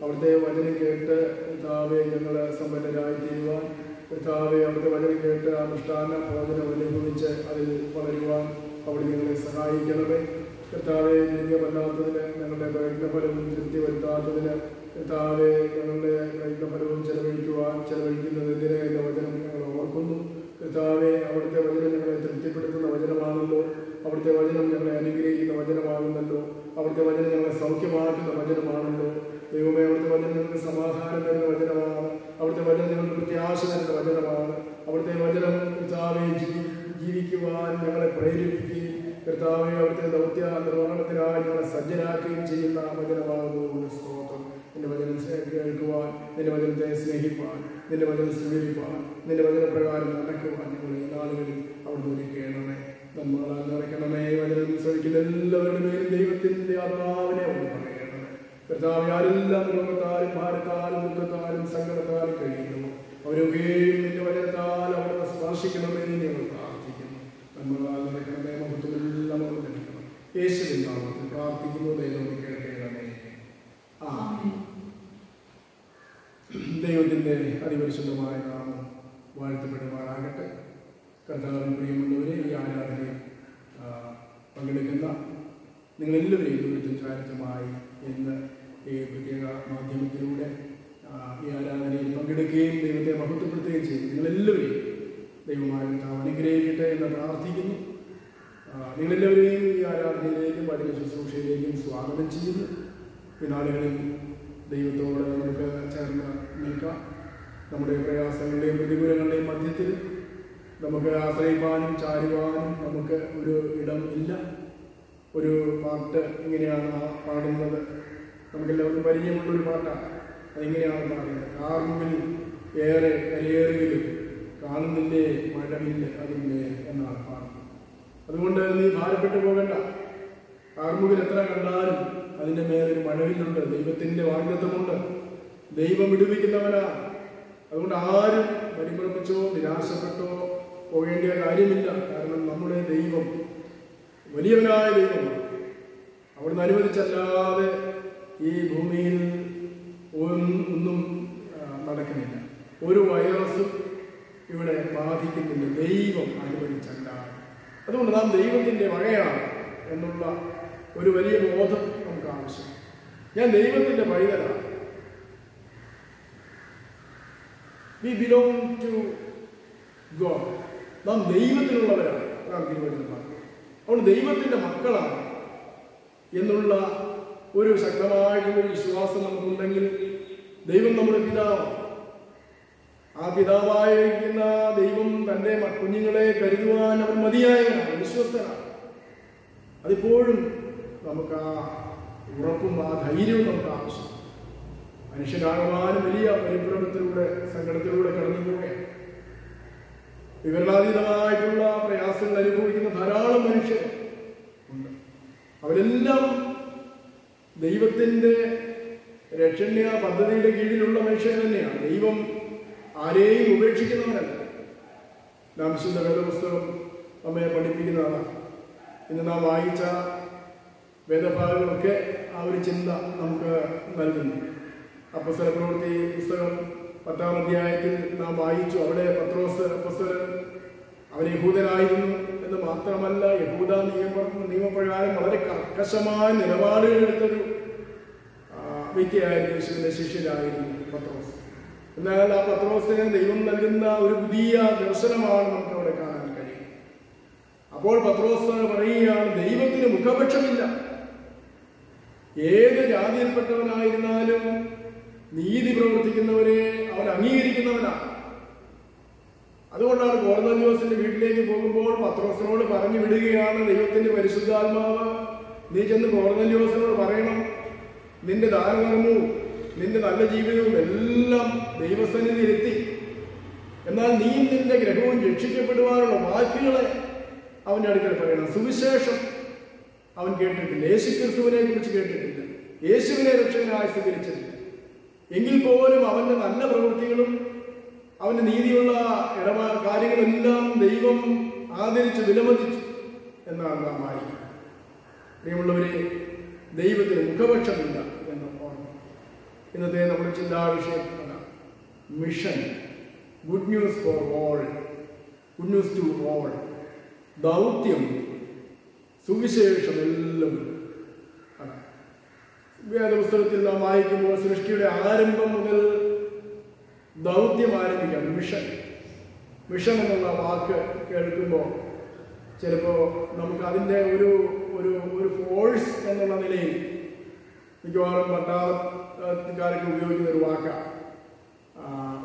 അവിടുത്തെ വചനം കേട്ട് കർത്താവെ ഞങ്ങൾ സമ്പന്നരായി തീരുവാൻ, കർത്താവെ അവിടുത്തെ വചനം കേട്ട് അനുഷ്ഠാന ഭോജനം അനുഭവിച്ച് അതിൽ വളരുവാൻ അവിടെ ഞങ്ങളെ സഹായിക്കണമേ. കർത്താവെ നിത്യമല്ലാത്തതിന് ഞങ്ങളുടെ പ്രയത്നഫലവും തൃപ്തി വരുത്താത്തതിന് കർത്താവെ ഞങ്ങളുടെ പ്രയത്നഫലവും ചെലവഴിക്കുന്നത് എന്തിനെ എന്ന വചനം ഞങ്ങൾ ഓർക്കുന്നു. കർത്താവെ അവിടുത്തെ വചനം ഞങ്ങളെ തൃപ്തിപ്പെടുത്തുന്ന വചനമാണല്ലോ. അവിടുത്തെ വചനം ഞങ്ങളെ അനുഗ്രഹിക്കുന്ന വചനമാകുന്നല്ലോ. അവിടുത്തെ വചനം ഞങ്ങളെ സൗഖ്യമാക്കുന്ന വചനമാണല്ലോ. ദൈവമേ, അവിടുത്തെ വചനം ഞങ്ങൾക്ക് സമാധാനം തരുന്ന വചനമാണ്. അവിടുത്തെ വചനം ഞങ്ങൾക്ക് പ്രത്യാശ തരുന്ന വചനമാണ്. അവിടുത്തെ വചനം കർത്താവെ ജീവിക്കുവാൻ ഞങ്ങളെ പ്രേരിപ്പിക്കുകയും കർത്താവെ അവിടുത്തെ ദൗത്യ നിർവഹണത്തിനായി ഞങ്ങളെ സജ്ജരാക്കുകയും ചെയ്യുന്ന വചനമാകുന്നു. സ്തോത്രം. നിന്റെ വചനം കേൾക്കുവാൻ, നിന്റെ വചനത്തെ സ്നേഹിപ്പാൻ, നിന്റെ വചനം സ്വീകരിപ്പാൻ, നിന്റെ വചനപ്രകാരം നടക്കുവാൻ ഞങ്ങൾ ഈ നാളുകളിൽ അവിടുന്ന് ഒരുക്കണമേ. നമ്മളാൽ നിറയ്ക്കണമേ. വചനം ശ്രമിക്കുന്ന എല്ലാവരുടെ മേലും ദൈവത്തിന്റെ ആത്മാവിനെ അവിടെ പറയണമേ. കർത്താവ് ആരെല്ലാം രോഗത്താലും ഭാരത്താലും ദുഃഖത്താലും സങ്കടത്താലും കഴിയുന്നു, അവരൊക്കെയും നിന്റെ വചനത്താൽ അവിടെ സ്പർശിക്കണമേ എന്ന് ഞങ്ങൾ പ്രാർത്ഥിക്കുന്നു. നമ്മളാൽ നിറയ്ക്കണമേ. മഹത്വമെല്ലാം അവിടെ ലഭിക്കണം. യേശുവിൻ നാമത്തിൽ പ്രാർത്ഥിക്കുന്നു. ദൈവം കേൾക്കണമേ. ദൈവത്തിൻ്റെ അതിപരിശുദ്ധമായ നാമം വാഴ്ത്തപ്പെടുമാറാകട്ടെ. കർത്താവിൻ പ്രിയമുള്ളവരെ, ഈ ആരാധനയിൽ പങ്കെടുക്കുന്ന നിങ്ങളെല്ലാവരെയും ദൂരത്തും ചാരിത്രമായി ഇന്ന് ഈ പ്രത്യേക മാധ്യമത്തിലൂടെ ഈ ആരാധനയിൽ പങ്കെടുക്കുകയും ദൈവത്തെ മഹത്വപ്പെടുത്തുകയും ചെയ്തു നിങ്ങളെല്ലാവരെയും ദൈവമായ കർത്താവ് അനുഗ്രഹിക്കട്ടെ എന്ന് പ്രാർത്ഥിക്കുന്നു. നിങ്ങളെല്ലാവരെയും ഈ ആരാധനയിലേക്കും വചന ശുശ്രൂഷയിലേക്കും സ്വാഗതം ചെയ്യുന്നു. ഈ നാളുകളിൽ ദൈവത്തോട് നമുക്ക് ചേർന്ന് നിൽക്കാം. നമ്മുടെ പ്രയാസങ്ങളുടെയും പ്രതികൂലങ്ങളുടെയും മധ്യത്തിൽ നമുക്ക് ആശ്രയിപ്പാനും ചാരുവാനും നമുക്ക് ഒരു ഇടം ഇല്ല. ഒരു പാട്ട് ഇങ്ങനെയാണ് പാടുന്നത്. നമുക്കെല്ലാവർക്കും പരിചയമുള്ളൊരു പാട്ടാണ്. അതെങ്ങനെയാണ് പാടുന്നത്? കാർമുകിൽ ഏറെ കരയേറിയിലും കാണുന്നില്ലേ മഴവില്ല അതില്ലേ എന്നാണ് പാടുന്നത്. അതുകൊണ്ട് നീ ഭാരപ്പെട്ടു പോകണ്ട. കാർമുകിൽ എത്ര കണ്ടാലും അതിൻ്റെ മേലൊരു മഴവില്ലുണ്ട്. ദൈവത്തിൻ്റെ വാഗ്ദത്തമുണ്ട്. ദൈവം വിടുവിക്കുന്നവനാണ്. അതുകൊണ്ട് ആരും പരിഭ്രമിച്ചോ നിരാശപ്പെട്ടോ പോകേണ്ട കാര്യമില്ല. കാരണം നമ്മുടെ ദൈവം വലിയവനായ ദൈവമാണ്. അവിടുന്ന് അനുവദിച്ചല്ലാതെ ഈ ഭൂമിയിൽ ഒന്നും നടക്കുന്നില്ല. ഒരു വൈറസും ഇവിടെ ബാധിക്കുന്നില്ല, ദൈവം അനുവദിച്ചല്ലാതെ. അതുകൊണ്ട് നാം ദൈവത്തിൻ്റെ വകയാണ് എന്നുള്ള ഒരു വലിയ ബോധം നമുക്ക് ആവശ്യം. ഞാൻ ദൈവത്തിൻ്റെ പൈതലാണ്. We belong to God. നാം ദൈവത്തിനുള്ളവരാണ്. നാം തിരുവചനമാണ്. അതുകൊണ്ട് ദൈവത്തിൻ്റെ മക്കളാണ് എന്നുള്ള ഒരു ശക്തമായിട്ടുള്ളൊരു വിശ്വാസം നമുക്കുണ്ടെങ്കിൽ ദൈവം നമ്മുടെ പിതാവാണ്. ആ പിതാവായിരിക്കുന്ന ദൈവം തൻ്റെ കുഞ്ഞുങ്ങളെ കരുതുവാൻ അവൻ മതിയായവനാണ്, വിശ്വസ്തനാണ്. അതിപ്പോഴും നമുക്ക് ആ ഉറപ്പും ആ ധൈര്യവും നമുക്ക് ആവശ്യം. മനുഷ്യനാകുവാനും വലിയ പരിഭ്രമത്തിലൂടെ സങ്കടത്തിലൂടെ കടന്നു പോവുകയാണ്. വിവരണാതീതമായിട്ടുള്ള പ്രയാസങ്ങൾ അനുഭവിക്കുന്ന ധാരാളം മനുഷ്യർ ഉണ്ട്. അവരെല്ലാം ദൈവത്തിൻ്റെ രക്ഷണ്യ പദ്ധതിയുടെ കീഴിലുള്ള മനുഷ്യർ തന്നെയാണ്. ദൈവം ആരെയും ഉപേക്ഷിക്കുന്നവരല്ല. നാം വിശുദ്ധ വേദപുസ്തകം നമ്മെ പഠിപ്പിക്കുന്നതാണ്. ഇന്ന് നാം വായിച്ച വേദഭാഗങ്ങളൊക്കെ ആ ഒരു ചിന്ത നമുക്ക് നൽകുന്നു. അപ്പോസ്തലപ്രവൃത്തി പുസ്തകം 10-ാം അധ്യായത്തിൽ നാം വായിച്ചു. അവിടെ പത്രോസ് അപ്പോസ്തലൻ അവൻ യഹൂദനായിരുന്നു എന്ന് മാത്രമല്ല, യഹൂദ നിയമപ്രകാരം വളരെ കർക്കശമായ നിലപാടുകൾ എടുത്തൊരു വ്യക്തിയായിരുന്നു. യേശുവിൻ്റെ ശിഷ്യനായിരുന്നു പത്രോസ്. എന്നാൽ ആ പത്രോസിന് ദൈവം നൽകുന്ന ഒരു പുതിയ ദർശനമാണ് നമുക്ക് അവിടെ കാണാൻ കഴിയും. അപ്പോൾ പത്രോസ് പറയുകയാണ്, ദൈവത്തിന് മുഖപക്ഷമില്ല. ഏത് ജാതിയിൽപ്പെട്ടവനായിരുന്നാലും നീതി പ്രവർത്തിക്കുന്നവരെ അവൻ അംഗീകരിക്കുന്നവനാണ്. അതുകൊണ്ടാണ് കൊർന്നേലിയോസിന്റെ വീട്ടിലേക്ക് പോകുമ്പോൾ പത്രോസിനോട് പറഞ്ഞു വിടുകയാണ് ദൈവത്തിന്റെ പരിശുദ്ധാത്മാവ്, നീ ചെന്ന് കൊർന്നേലിയോസിനോട് പറയണം, നിന്റെ ദാനധർമ്മവും നിന്റെ നല്ല ജീവിതവും എല്ലാം ദൈവസന്നിധിയിലെത്തി. എന്നാൽ നീ നിന്റെ ഗ്രഹവും രക്ഷിക്കപ്പെടുവാനുള്ള വാക്കുകളെ അവൻ്റെ അടുക്കൽ പറയണം. സുവിശേഷം അവൻ കേട്ടിട്ടില്ല, യേശുക്രിസ്തുവിനെ കുറിച്ച് കേട്ടിട്ടില്ല. യേശുവിനെ രക്ഷകനായി സ്വീകരിച്ചിട്ടില്ല. എങ്കിൽ പോലും അവന്റെ നല്ല പ്രവൃത്തികളും അവന്റെ നീതിയുള്ള കാര്യങ്ങളെല്ലാം ദൈവം ആദരിച്ച് വിലമതിച്ചു എന്നാണ് നാം വായിക്കുന്നത്. പ്രിയമുള്ളവരെ, ദൈവത്തിന് മുഖപക്ഷമില്ല എന്ന് ഓർമ്മ. ഇന്നത്തെ നമ്മുടെ ചിന്താ വിഷയം mission, good news for all, good news to all. ദൗത്യം, സുവിശേഷം എല്ലാം ആണ്. വേദപുസ്തകത്തിൽ നാം വായിക്കുമ്പോൾ സൃഷ്ടിയുടെ ആരംഭം മുതൽ ദൗത്യം ആരംഭിക്കാം. മിഷൻ, മിഷൻ എന്നുള്ള വാക്ക് കേൾക്കുമ്പോൾ ചിലപ്പോൾ നമുക്ക് അതിൻ്റെ ഒരു ഒരു ഒരു ഫോഴ്സ് എന്നുള്ള നിലയിൽ മിക്കവാറും പട്ടാളക്കാരൊക്കെ ഉപയോഗിക്കുന്ന ഒരു വാക്കാണ്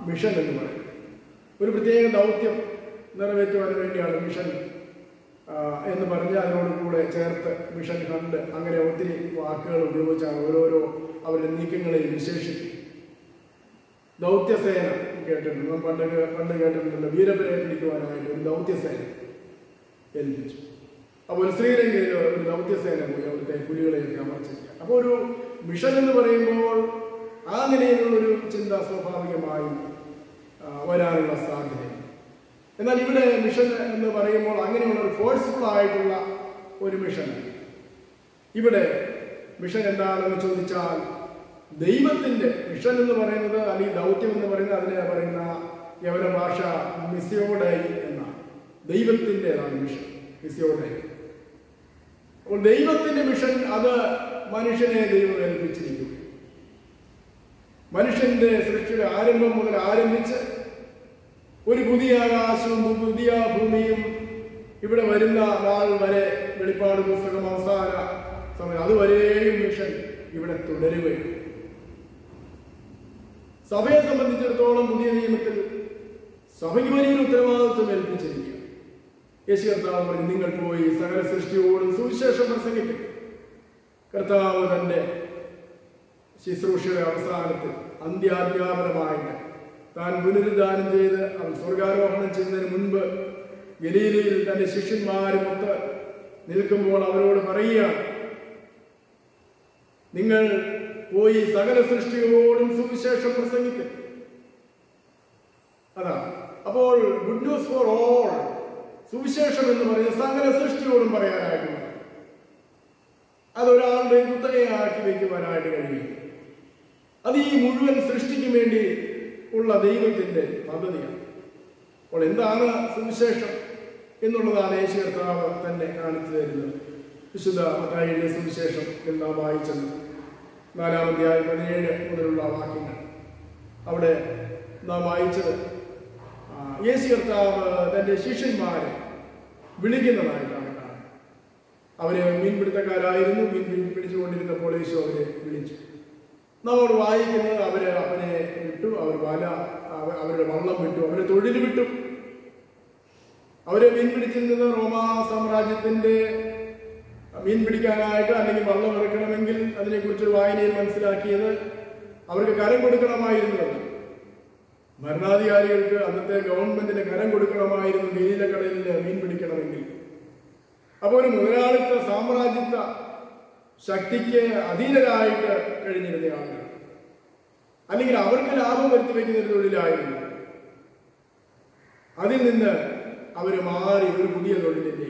മിഷൻ എന്ന് പറയും. ഒരു പ്രത്യേക ദൗത്യം നിറവേറ്റുവാൻ വേണ്ടിയാണ് മിഷൻ എന്ന് പറഞ്ഞ് അതിനോട് കൂടെ ചേർത്ത് മിഷൻ ഫണ്ട് അങ്ങനെ ഒത്തിരി വാക്കുകൾ ഉപയോഗിച്ചാണ് ഓരോരോ അവരുടെ നീക്കങ്ങളെയും വിശേഷിക്കും. ദൗത്യസേന കേട്ടിട്ടുണ്ട്, നാം പണ്ട് കേട്ടിട്ടുണ്ടല്ലോ, വീരപ്പനെ പിടിക്കുവാനായിട്ട് ഒരു ദൗത്യസേന ഏൽപ്പിച്ചു. അപ്പോൾ ശ്രീലങ്കയിൽ ഒരു ദൗത്യസേന പോയി അവിടുത്തെ പുലികളെയൊക്കെ അമർച്ചിരിക്കുക. അപ്പോൾ ഒരു മിഷൻ എന്ന് പറയുമ്പോൾ ആ നിലയിലുള്ളൊരു ചിന്ത സ്വാഭാവികമായും വരാനുള്ള സാധ്യതയുണ്ട്. എന്നാൽ ഇവിടെ മിഷൻ എന്ന് പറയുമ്പോൾ അങ്ങനെയുള്ള ഒരു ഫോഴ്സ്ഫുൾ ആയിട്ടുള്ള ഒരു മിഷൻ. ഇവിടെ മിഷൻ എന്താണെന്ന് ചോദിച്ചാൽ ദൈവത്തിൻ്റെ മിഷൻ എന്ന് പറയുന്നത്, അല്ലെങ്കിൽ ദൗത്യം എന്ന് പറയുന്നത്, അതിനെ പറയുന്ന യവന ഭാഷ മിസിയോഡൈ എന്നാണ്. ദൈവത്തിൻ്റെതാണ് മിഷൻ, മിസിയോഡൈ. അപ്പോൾ ദൈവത്തിൻ്റെ മിഷൻ അത് മനുഷ്യനെ ദൈവം ഏൽപ്പിച്ചിരിക്കുന്നു. മനുഷ്യന്റെ സൃഷ്ടിയുടെ ആരംഭം മുതൽ ആരംഭിച്ച് ഒരു പുതിയ ആകാശവും പുതിയ ഭൂമിയും ഇവിടെ വരുന്ന നാൾ വരെ, വെളിപ്പാട് പുസ്തകം അവസാന സമയം അതുവരെയും മിഷൻ ഇവിടെ തുടരുകയും. സഭയെ സംബന്ധിച്ചിടത്തോളം പുതിയ നിയമത്തിൽ സഭയ്ക്ക് വലിയൊരു ഉത്തരവാദിത്വം ഏൽപ്പിച്ചിരിക്കുക. യേശു കർത്താവ് പറഞ്ഞു, നിങ്ങൾ പോയി സകല സൃഷ്ടിയോടും സുവിശേഷം പ്രസംഗിക്കും. കർത്താവ് തന്റെ ശുശ്രൂഷയുടെ അവസാനത്തിൽ അന്ത്യാധ്യാപനമായിട്ട് താൻ പുനരുദ്ധാനം ചെയ്ത് അവൻ സ്വർഗാരോഹണം ചെയ്യുന്നതിന് മുൻപ് ഗലീലയിൽ തന്റെ ശിഷ്യന്മാരുമൊത്ത് നിൽക്കുമ്പോൾ അവരോട് പറയുകയാണ്, നിങ്ങൾ പോയി സകല സൃഷ്ടിയോടും സുവിശേഷം പ്രസംഗിക്കും. അതാ അപ്പോൾ ഗുഡ് ന്യൂസ് ഫോർ ഓൾ, സുവിശേഷം എന്ന് പറയുന്നത് സകല സൃഷ്ടിയോടും പറയാനായിട്ട്, അതൊരാളുടെ കുത്തകയാക്കി വയ്ക്കുവാനായിട്ട് കഴിയും. അത് ഈ മുഴുവൻ സൃഷ്ടിക്ക് വേണ്ടി ഉള്ള ദൈവത്തിന്റെ പദ്ധതിയാണ്. അപ്പോൾ എന്താണ് സുവിശേഷം എന്നുള്ളതാണ് യേശു കർത്താവ് തന്നെ കാണിച്ചു തരുന്നത്. വിശുദ്ധ മത്തായിയുടെ സുവിശേഷം നാം വായിച്ചത് 4-ാം അധ്യായം 17 മുതലുള്ള വാക്യങ്ങൾ. അവിടെ നാം വായിച്ചത് യേശു കർത്താവ് തന്റെ ശിഷ്യന്മാരെ വിളിക്കുന്നതായിട്ടാണ് കാണുന്നത്. അവര് മീൻപിടുത്തക്കാരായിരുന്നു. മീൻ പിടിച്ചുകൊണ്ടിരുന്നപ്പോൾ യേശു അവരെ വിളിച്ചു. നമ്മോട് വായിക്കുന്നത് അവര് അവനെ വിട്ടു, അവരുടെ വള്ളം വിട്ടു, അവരുടെ തൊഴിൽ വിട്ടു. അവരെ മീൻ പിടിച്ചിരുന്നത് റോമാ സാമ്രാജ്യത്തിന്റെ മീൻ പിടിക്കാനായിട്ട്, അല്ലെങ്കിൽ വള്ളം ഇറക്കണമെങ്കിൽ അതിനെക്കുറിച്ചൊരു വായനയിൽ മനസ്സിലാക്കിയത് അവർക്ക് കരം കൊടുക്കണമായിരുന്നു. ഭരണാധികാരികൾക്ക്, അന്നത്തെ ഗവൺമെന്റിന് കരം കൊടുക്കണമായിരുന്നു ഗലീലക്കടലിൽ മീൻ പിടിക്കണമെങ്കിൽ. അപ്പോൾ ഒരു മുതലാളിത്ത സാമ്രാജ്യത്വ ശക്തിക്ക് അധീനരായിട്ട് കഴിഞ്ഞിരുന്ന ആളുകൾ, അല്ലെങ്കിൽ അവർക്ക് ലാഭം വരുത്തി വയ്ക്കുന്ന ഒരു തൊഴിലായിരുന്നു. അതിൽ നിന്ന് അവർ മാറി ഒരു പുതിയ തൊഴിലിന്റെ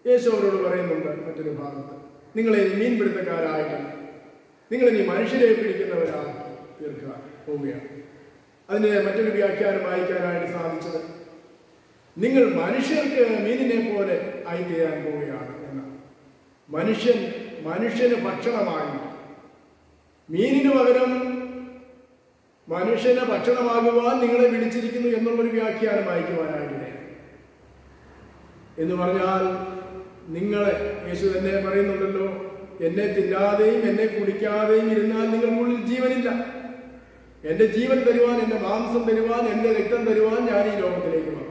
യേശു അവരോട് പറയുന്നുണ്ട് മറ്റൊരു ഭാഗത്ത്, നിങ്ങളെ മീൻപിടുത്തക്കാരായിട്ടല്ല, നിങ്ങളിനി മനുഷ്യരെ പിടിക്കുന്നവരായി തീർക്കുക പോവുകയാണ്. അതിന് മറ്റൊരു വ്യാഖ്യാനം വായിക്കാനായിട്ട് സാധിച്ചത്, നിങ്ങൾ മനുഷ്യർക്ക് മീനിനെ പോലെ ആയിത്തീരാൻ പോവുകയാണ് എന്നാണ്. മനുഷ്യന് ഭക്ഷണമായി, മീനിന് പകരം മനുഷ്യന് ഭക്ഷണമാകുവാൻ നിങ്ങളെ വിളിച്ചിരിക്കുന്നു എന്നുള്ളൊരു വ്യാഖ്യാനം വായിക്കുവാനായിട്ട്. എന്ന് പറഞ്ഞാൽ നിങ്ങളെ, യേശു തന്നെ പറയുന്നുണ്ടല്ലോ, എന്നെ തിന്നാതെയും എന്നെ കുടിക്കാതെയും ഇരുന്നാൽ നിങ്ങൾക്കുള്ളിൽ ജീവനില്ല. എന്റെ ജീവൻ തരുവാൻ, എന്റെ മാംസം തരുവാൻ, എന്റെ രക്തം തരുവാൻ ഞാൻ ഈ ലോകത്തിലേക്ക് വന്നു.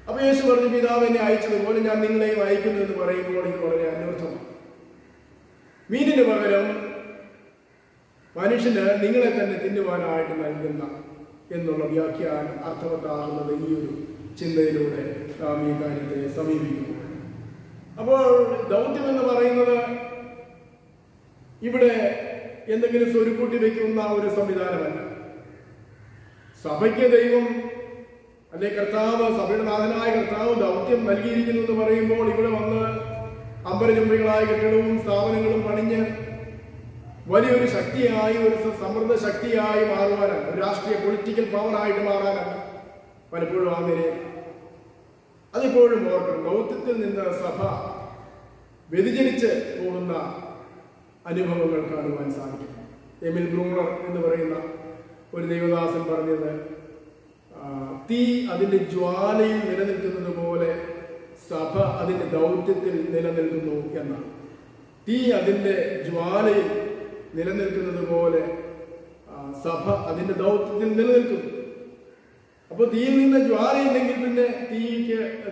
അപ്പൊ യേശു പറഞ്ഞു, പിതാവ് എന്നെ അയച്ചതുപോലെ ഞാൻ നിങ്ങളെയും അയക്കുന്നു എന്ന് പറയുമ്പോൾ ഇത് വളരെ അന്വർത്ഥമാണ്. മീനിന് പകരം മനുഷ്യന് നിങ്ങളെ തന്നെ തിന്നുവാനായിട്ട് നൽകുന്ന എന്നുള്ള വ്യാഖ്യാനം അർത്ഥവത്താകുന്നത് ഈ ഒരു ചിന്തയിലൂടെ നാം ഈ കാര്യത്തെ സമീപിക്കുന്നു. അപ്പോൾ ദൗത്യം എന്ന് പറയുന്നത് ഇവിടെ എന്തെങ്കിലും സ്വരുക്കൂട്ടി വയ്ക്കുന്ന ഒരു സംവിധാനമല്ല. സഭയ്ക്ക് ദൈവം അല്ലെ കർത്താവ്, സഭയുടെ നാഥനായ കർത്താവ് ദൗത്യം നൽകിയിരിക്കുന്നു എന്ന് പറയുമ്പോൾ ഇവിടെ വന്ന് അമ്പരചുംബികളായ കെട്ടിടവും സ്ഥാപനങ്ങളും പണിഞ്ഞ് വലിയൊരു ശക്തിയായി, ഒരു സമൃദ്ധ ശക്തിയായി മാറുവാനാണ്, ഒരു രാഷ്ട്രീയ പൊളിറ്റിക്കൽ പവറായിട്ട് മാറാനാണ് പലപ്പോഴും അങ്ങനെ. അതിപ്പോഴും ഓർക്കണം, ദൗത്യത്തിൽ നിന്ന് സഭ വ്യതിചലിച്ച് പോകുന്ന അനുഭവങ്ങൾ കാണുവാൻ സാധിക്കും. എമിൽ ബ്രൂണർ എന്ന് പറയുന്ന ഒരു ദൈവദാസൻ പറഞ്ഞത്, തീ അതിൻ്റെ ജ്വാലയിൽ നിലനിൽക്കുന്നത് പോലെ സഭ അതിൻ്റെ ദൗത്യത്തിൽ നിലനിൽക്കുന്നു എന്നാണ്. തീ അതിൻ്റെ ജ്വാലയിൽ നിലനിൽക്കുന്നത് പോലെ സഭ അതിൻ്റെ ദൗത്യത്തിൽ നിലനിൽക്കുന്നു. അപ്പോൾ തീയിൽ നിന്ന് ജ്വാലയില്ലെങ്കിൽ പിന്നെ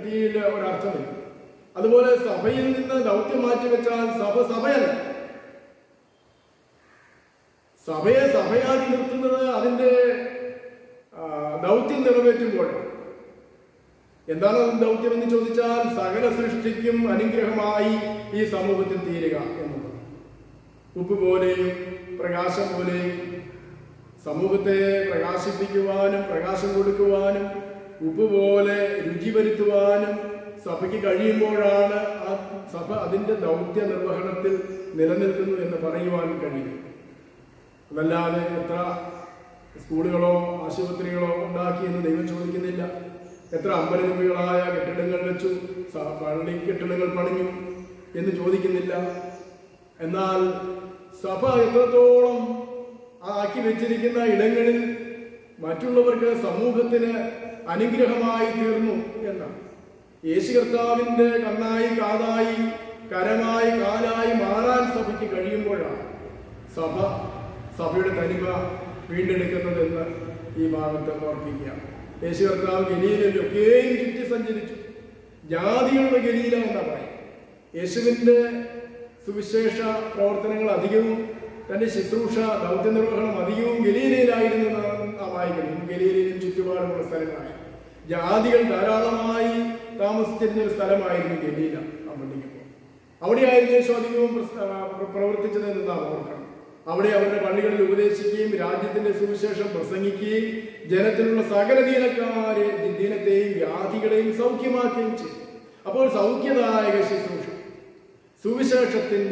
തീയിൽ ഒരർത്ഥമില്ല. അതുപോലെ സഭയിൽ നിന്ന് ദൗത്യം മാറ്റിവെച്ചാൽ സഭ സഭയല്ല. സഭയെ സഭയാക്കി നിർത്തുന്നത് അതിൻ്റെ ദൗത്യം നിറവേറ്റുമ്പോഴാണ്. എന്താണ് ദൗത്യം എന്ന് ചോദിച്ചാൽ സകല സൃഷ്ടിക്കും അനുഗ്രഹമായി ഈ സമൂഹത്തിൽ തീരുക എന്നുള്ളത്. ഉപ്പ് പോലെയും പ്രകാശം പോലെയും സമൂഹത്തെ പ്രകാശിപ്പിക്കുവാനും പ്രകാശം കൊടുക്കുവാനും ഉപ്പ് പോലെ രുചി വരുത്തുവാനും സഭയ്ക്ക് കഴിയുമ്പോഴാണ് ആ സഭ അതിൻ്റെ ദൗത്യ നിർവഹണത്തിൽ നിലനിൽക്കുന്നു എന്ന് പറയുവാൻ കഴിയും. അതല്ലാതെ എത്ര സ്കൂളുകളോ ആശുപത്രികളോ ഉണ്ടാക്കിയെന്ന് ദൈവം ചോദിക്കുന്നില്ല. എത്ര അമ്പരചുംബികളായ കെട്ടിടങ്ങൾ വെച്ചു, പള്ളി കെട്ടിടങ്ങൾ പണിഞ്ഞു എന്ന് ചോദിക്കുന്നില്ല. എന്നാൽ സഭ എത്രത്തോളം ആക്കി വെച്ചിരിക്കുന്ന ഇടങ്ങളിൽ മറ്റുള്ളവർക്ക്, സമൂഹത്തിന് അനുഗ്രഹമായി തീർന്നു എന്നാണ്. യേശു കർത്താവിൻ്റെ കണ്ണായി, കാതായി, കരമായി, കാലായി മാറാൻ സഭയ്ക്ക് കഴിയുമ്പോഴാണ് സഭയുടെ തനിമ വീണ്ടെടുക്കുന്നതെന്ന് ഈ ഭാഗത്ത് ഓർപ്പിക്കുക. യേശു കർത്താവ് ഗലീലയിലൊക്കെയും ചുറ്റി സഞ്ചരിച്ചു. ജാതികളുടെ ഗലീല എന്നാ പറയും. യേശുവിൻ്റെ സുവിശേഷ പ്രവർത്തനങ്ങൾ അധികവും, തൻ്റെ ശുശ്രൂഷ ദൗത്യ നിർവഹണം അധികവും ഗലീലയിലായിരുന്നു നാം വായിക്കുന്നു. ഗലീലയിലും ചുറ്റുപാടുമുള്ള സ്ഥലങ്ങളായി ജാതികൾ ധാരാളമായി താമസിച്ചിരുന്ന ഒരു സ്ഥലമായിരുന്നു ഗലീല. അവിടെയായിരുന്നു യേശു അധികവും പ്രവർത്തിച്ചതെന്ന് നാം ഓർക്കണം. അവിടെ അവരുടെ പള്ളികളിൽ ഉപദേശിക്കുകയും രാജ്യത്തിന്റെ സുവിശേഷം പ്രസംഗിക്കുകയും ജനത്തിലുള്ള സകല ദീനത്തെയും വ്യാധികളെയും സൗഖ്യമാക്കുകയും ചെയ്തു. അപ്പോൾ സൗഖ്യദായക ശുശ്രൂഷ, സുവിശേഷത്തിൽ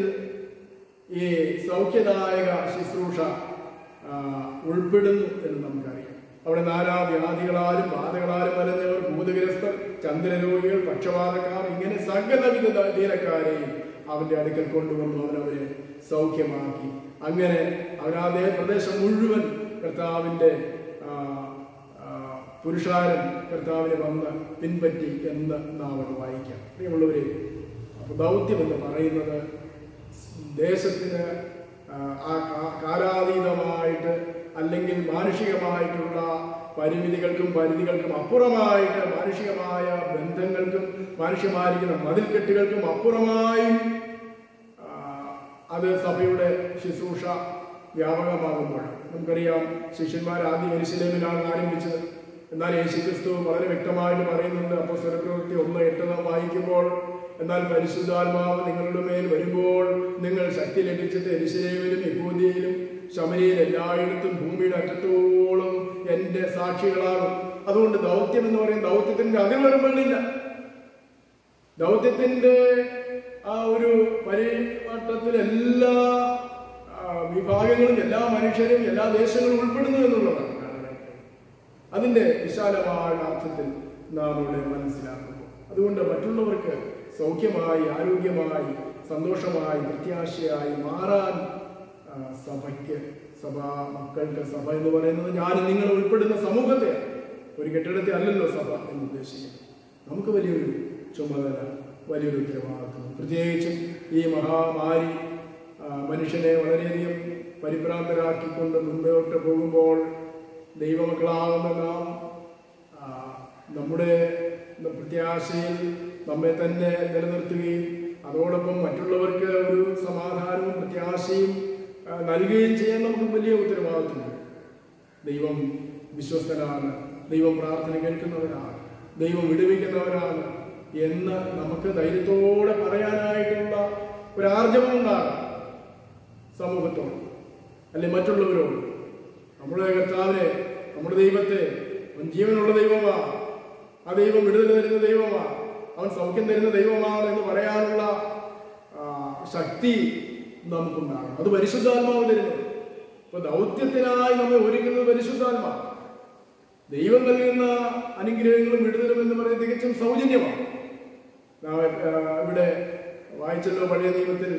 ഈ സൗഖ്യദായക ശുശ്രൂഷ ഉൾപ്പെടുന്നു എന്ന് നമുക്കറിയാം. അവിടെ നാനാവ്യാധികളാലും ബാധകളാലും വലഞ്ഞവർ, ഭൂതഗ്രസ്തർ, ചന്ദ്രരോഗികൾ, പക്ഷപാതക്കാർ, ഇങ്ങനെ സകലവിധ ദീനക്കാരെയും അവന്റെ അടുക്കൽ കൊണ്ടുവന്നു അവരവരെ സൗഖ്യമാക്കി. അങ്ങനെ അവരാതേ പ്രദേശം മുഴുവൻ കർത്താവിൻ്റെ പുരുഷാരം കർത്താവിനെ വന്ന് പിൻപറ്റി എന്ന് നാം അവിടെ വായിക്കാം. പ്രിയമുള്ളവരെ, ദൗത്യം എന്ന് പറയുന്നത് ദേശത്തിന് കാലാതീതമായിട്ട് അല്ലെങ്കിൽ മാനുഷികമായിട്ടുള്ള പരിമിതികൾക്കും പരിധികൾക്കും അപ്പുറമായിട്ട്, മാനുഷികമായ ബന്ധങ്ങൾക്കും മാനുഷികമായിരിക്കുന്ന മതിൽക്കെട്ടുകൾക്കും അപ്പുറമായും അത് സഭയുടെ ശുശ്രൂഷ വ്യാപകമാകുമ്പോൾ നമുക്കറിയാം. ശിഷ്യന്മാർ ആദ്യം യെരുശലേമിലാണ് ആരംഭിച്ചത്. എന്നാൽ യേശുക്രിസ്തു വളരെ വ്യക്തമായിട്ട് പറയുന്നുണ്ട്. അപ്പോസ്തലപ്രവൃത്തി 1:8 വായിക്കുമ്പോൾ, എന്നാൽ പരിശുദ്ധാത്മാവ് നിങ്ങളുടെ മേൽ വരുമ്പോൾ നിങ്ങൾ ശക്തി ലഭിച്ചിട്ട് യെരുശലേമിലും യഹൂദയിലും ശമരിയിൽ എല്ലായിടത്തും ഭൂമിയുടെ അറ്റത്തോളം എൻ്റെ സാക്ഷികളാകും. അതുകൊണ്ട് ദൗത്യം എന്ന് പറയുന്ന ദൗത്യത്തിന്റെ അതിർവരമ്പുകളില്ല. ദൗത്യത്തിന്റെ ആ ഒരു പരിവട്ടത്തിൽ എല്ലാ വിഭാഗങ്ങളും, എല്ലാ മനുഷ്യരും, എല്ലാ ദേശങ്ങളും ഉൾപ്പെടുന്നു എന്നുള്ളതാണ്. അതിൻ്റെ വിശാലമായ അർത്ഥത്തിൽ നാം ഇവിടെ മനസ്സിലാക്കുന്നു. അതുകൊണ്ട് മറ്റുള്ളവർക്ക് സൗഖ്യമായി, ആരോഗ്യമായി, സന്തോഷമായി, പ്രത്യാശയായി മാറാൻ സഭയ്ക്ക്, സഭാ മക്കൾക്ക്, സഭ എന്ന് പറയുന്നത് ഞാനും നിങ്ങൾ ഉൾപ്പെടുന്ന സമൂഹത്തെ, ഒരു കെട്ടിടത്തെ അല്ലല്ലോ സഭ എന്ന് ഉദ്ദേശിക്കുന്നത്. നമുക്ക് വലിയൊരു ചുമതല, വലിയൊരു ഉത്തരവാദിത്വം, പ്രത്യേകിച്ചും ഈ മഹാമാരി മനുഷ്യനെ വളരെയധികം പരിഭ്രാന്തരാക്കിക്കൊണ്ട് മുൻപോട്ട് പോകുമ്പോൾ ദൈവമക്കളാവുന്ന നാം നമ്മുടെ പ്രത്യാശയിൽ നമ്മെ തന്നെ നിലനിർത്തുകയും അതോടൊപ്പം മറ്റുള്ളവർക്ക് ഒരു സമാധാനവും പ്രത്യാശയും നൽകുകയും ചെയ്യാൻ നമുക്ക് വലിയ ഉത്തരവാദിത്വമുണ്ട്. ദൈവം വിശ്വസ്തനാണ്, ദൈവം പ്രാർത്ഥന കേൾക്കുന്നവരാണ്, ദൈവം വിടുവിക്കുന്നവരാണ് എന്ന് നമുക്ക് ധൈര്യത്തോടെ പറയാനായിട്ടുള്ള ഒരാർജവം ഉണ്ടാകും. സമൂഹത്തോട്, അല്ലെ മറ്റുള്ളവരോട്. നമ്മുടെ കർത്താവിനെ, നമ്മുടെ ദൈവത്തെ, അവൻ ജീവനുള്ള ദൈവമാണ്, ആ ദൈവം വിടുതൽ തരുന്ന ദൈവമാണ്, അവൻ സൗഖ്യം തരുന്ന ദൈവമാണ് എന്ന് പറയാനുള്ള ശക്തി നമുക്കുണ്ടാകും. അത് പരിശുദ്ധാത്മാവ് തരുന്നത്. ഇപ്പൊ ദൗത്യത്തിനായി നമ്മെ ഒരുക്കുന്നത് പരിശുദ്ധാത്മാവ്. ദൈവം നൽകുന്ന അനുഗ്രഹങ്ങളും വിടുതലും എന്ന് പറയുന്നത് തികച്ചും സൗജന്യമാണ്. ഇവിടെ വായിച്ചല്ലോ പഴയ നിയമത്തിൽ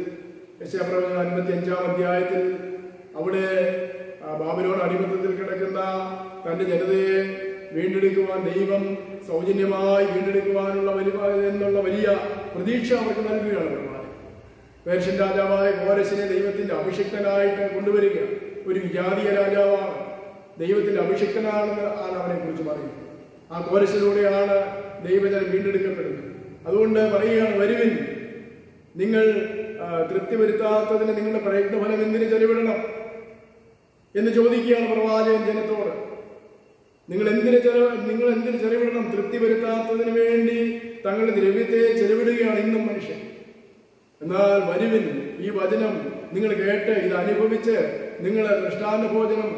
യെശയ്യാപ്രവചനം 55-ാം അധ്യായത്തിൽ, അവിടെ ബാബിലോൺ അടിമത്തത്തിൽ കിടക്കുന്ന തന്റെ ജനതയെ വീണ്ടെടുക്കുവാൻ ദൈവം സൗജന്യമായി വീണ്ടെടുക്കുവാനുള്ള വലിയ പ്രതീക്ഷ അവർക്ക് നൽകുകയാണ്. പേർഷ്യൻ രാജാവായ കോരശിനെ ദൈവത്തിന്റെ അഭിഷിക്തനായിട്ട് കൊണ്ടുവരിക. ഒരു വിജാതീയ രാജാവാണ്, ദൈവത്തിന്റെ അഭിഷിക്തനാണെന്ന് അവനെ കുറിച്ച് പറയുന്നത്. ആ കോരശിലൂടെയാണ് ദൈവജനം വീണ്ടെടുക്കപ്പെടുന്നത്. അതുകൊണ്ട് പറയുകയാണ്, വരുവിൻ, നിങ്ങൾ തൃപ്തി വരുത്താത്തതിന് നിങ്ങളുടെ പ്രയത്നഫലം എന്തിന് ചെലവിടണം എന്ന് ചോദിക്കുകയാണ് പ്രവാചകൻ ജനത്തോട്. നിങ്ങൾ എന്തിന് ചെലവിടണം? തൃപ്തി വരുത്താത്തതിന് വേണ്ടി തങ്ങളുടെ ദ്രവ്യത്തെ ചെലവിടുകയാണ് ഇന്നും മനുഷ്യൻ. എന്നാൽ വരുവിൻ, ഈ വചനം നിങ്ങൾ കേട്ട് ഇത് അനുഭവിച്ച് നിങ്ങൾ ദൃഷ്ടാന്ന ഭോജനം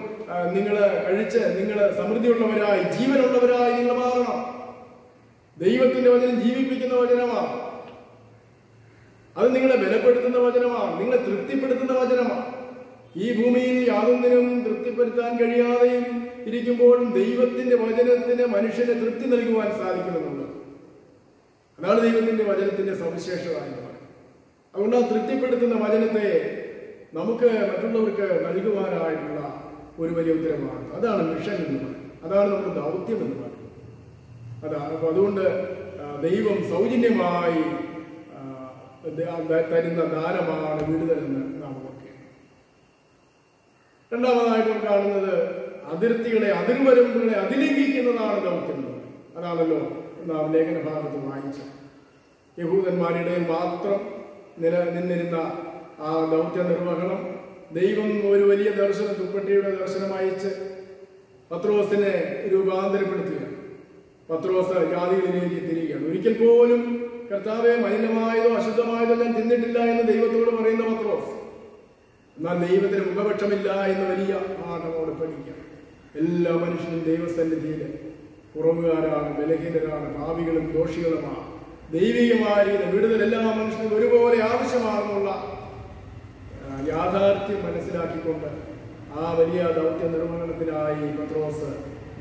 നിങ്ങൾ കഴിച്ച് നിങ്ങൾ സമൃദ്ധിയുള്ളവരായി ജീവനുള്ളവരായി നിങ്ങൾ മാറണം. ദൈവത്തിന്റെ വചനം ജീവിപ്പിക്കുന്ന വചനമാണ്. അത് നിങ്ങളെ ബലപ്പെടുത്തുന്ന വചനമാണ്, നിങ്ങളെ തൃപ്തിപ്പെടുത്തുന്ന വചനമാണ്. ഈ ഭൂമിയിൽ യാതൊന്നിനും തൃപ്തിപ്പെടുത്താൻ കഴിയാതെയും ഇരിക്കുമ്പോഴും ദൈവത്തിന്റെ വചനത്തിന് മനുഷ്യനെ തൃപ്തി നൽകുവാൻ സാധിക്കുമെന്നുള്ളത്, അതാണ് ദൈവത്തിന്റെ വചനത്തിന്റെ സവിശേഷത എന്ന് പറയുന്നത്. അതുകൊണ്ട് ആ തൃപ്തിപ്പെടുത്തുന്ന വചനത്തെ നമുക്ക് മറ്റുള്ളവർക്ക് നൽകുവാനായിട്ടുള്ള ഒരു വലിയ ഉത്തരവാണ്. അതാണ് മിഷൻ എന്ന് പറയുന്നത്, അതാണ് നമ്മുടെ ദൗത്യം എന്ന് പറയുന്നത്. അതാണ്. അപ്പൊ അതുകൊണ്ട് ദൈവം സൗജന്യമായി തരുന്ന ദാനമാണ് വിടുതലെന്ന് നാം ഓർക്കുക. രണ്ടാമതായിട്ട് നാം കാണുന്നത് അതിർത്തികളെ, അതിർവരമ്പുകളെ അതിലംഘിക്കുന്നതാണ് ദൗത്യം എന്ന് പറയുന്നത്. അതാണല്ലോ നാം ലേഖന ഭാഗത്ത് വായിച്ചത്. യഹൂദന്മാരുടെ മാത്രം നിന്നിരുന്ന ആ ദൗത്യ നിർവഹണം ദൈവം ഒരു വലിയ ദർശനം, തുപ്പട്ടിയുടെ ദർശനം അയച്ച് പത്രോസിനെ രൂപാന്തരപ്പെടുത്തുക. പത്രോസ് ജാതികളിലേക്ക് തിരികെയാണ്. ഒരിക്കൽ പോലും കർത്താവെ മലിനമായതോ അശുദ്ധമായതോ ഞാൻ തിന്നിട്ടില്ല എന്ന് ദൈവത്തോട് പറയുന്ന പത്രോസ്, എന്നാൽ ദൈവത്തിന് മുഖപക്ഷമില്ല എന്ന് വലിയ പാഠമോട് പഠിക്കുക. എല്ലാ മനുഷ്യനും ദൈവസന്നിധിയിൽ കുറവുകാരാണ്, ബലഹീനരാണ്, പാപികളും ദോഷികളുമാണ്. ദൈവികമായ വിടുതൽ എല്ലാ മനുഷ്യനും ഒരുപോലെ ആവശ്യമാണെന്നുള്ള യാഥാർത്ഥ്യം മനസ്സിലാക്കിക്കൊണ്ട് ആ വലിയ ദൗത്യ നിർവഹണത്തിനായി പത്രോസ്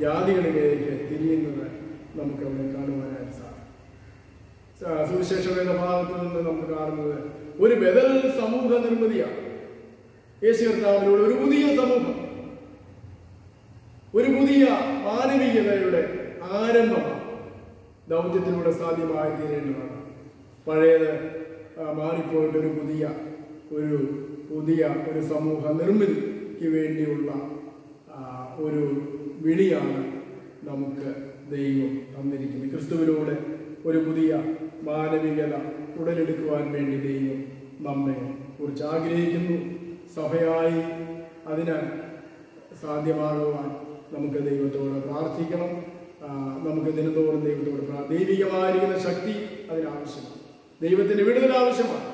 ജാതികളിലേക്ക് തിരിയുന്നത് നമുക്ക് അവിടെ കാണുവാനായിട്ട് സാധിക്കും. സുവിശേഷ വേദ ഭാഗത്ത് നിന്ന് നമുക്ക് കാണുന്നത് ഒരു ബദൽ സമൂഹ നിർമ്മിതിയാണ്. യേശു കർത്താവിലൂടെ ഒരു പുതിയ സമൂഹം, ഒരു പുതിയ മാനവികതയുടെ ആരംഭമാണ് ദൗത്യത്തിലൂടെ സാധ്യമായി തീരേണ്ടതാണ്. പഴയത് മാറിപ്പോയിട്ട് ഒരു പുതിയ സമൂഹ നിർമ്മിതിക്ക് വേണ്ടിയുള്ള ഒരു വിളിയാണ് നമുക്ക് ദൈവം തന്നിരിക്കുന്നത്. ക്രിസ്തുവിലൂടെ ഒരു പുതിയ മാനവികത ഉടലെടുക്കുവാൻ വേണ്ടി ദൈവം നമ്മെ കുറിച്ച് ആഗ്രഹിക്കുന്നു. സഭയായി അതിന് സാധ്യമാകുവാൻ നമുക്ക് ദൈവത്തോട് പ്രാർത്ഥിക്കണം. നമുക്ക് ദിനത്തോടും ദൈവത്തോട് ദൈവികമായിരിക്കുന്ന ശക്തി അതിനാവശ്യമാണ്. ദൈവത്തിന്റെ വിടുതൽ ആവശ്യമാണ്.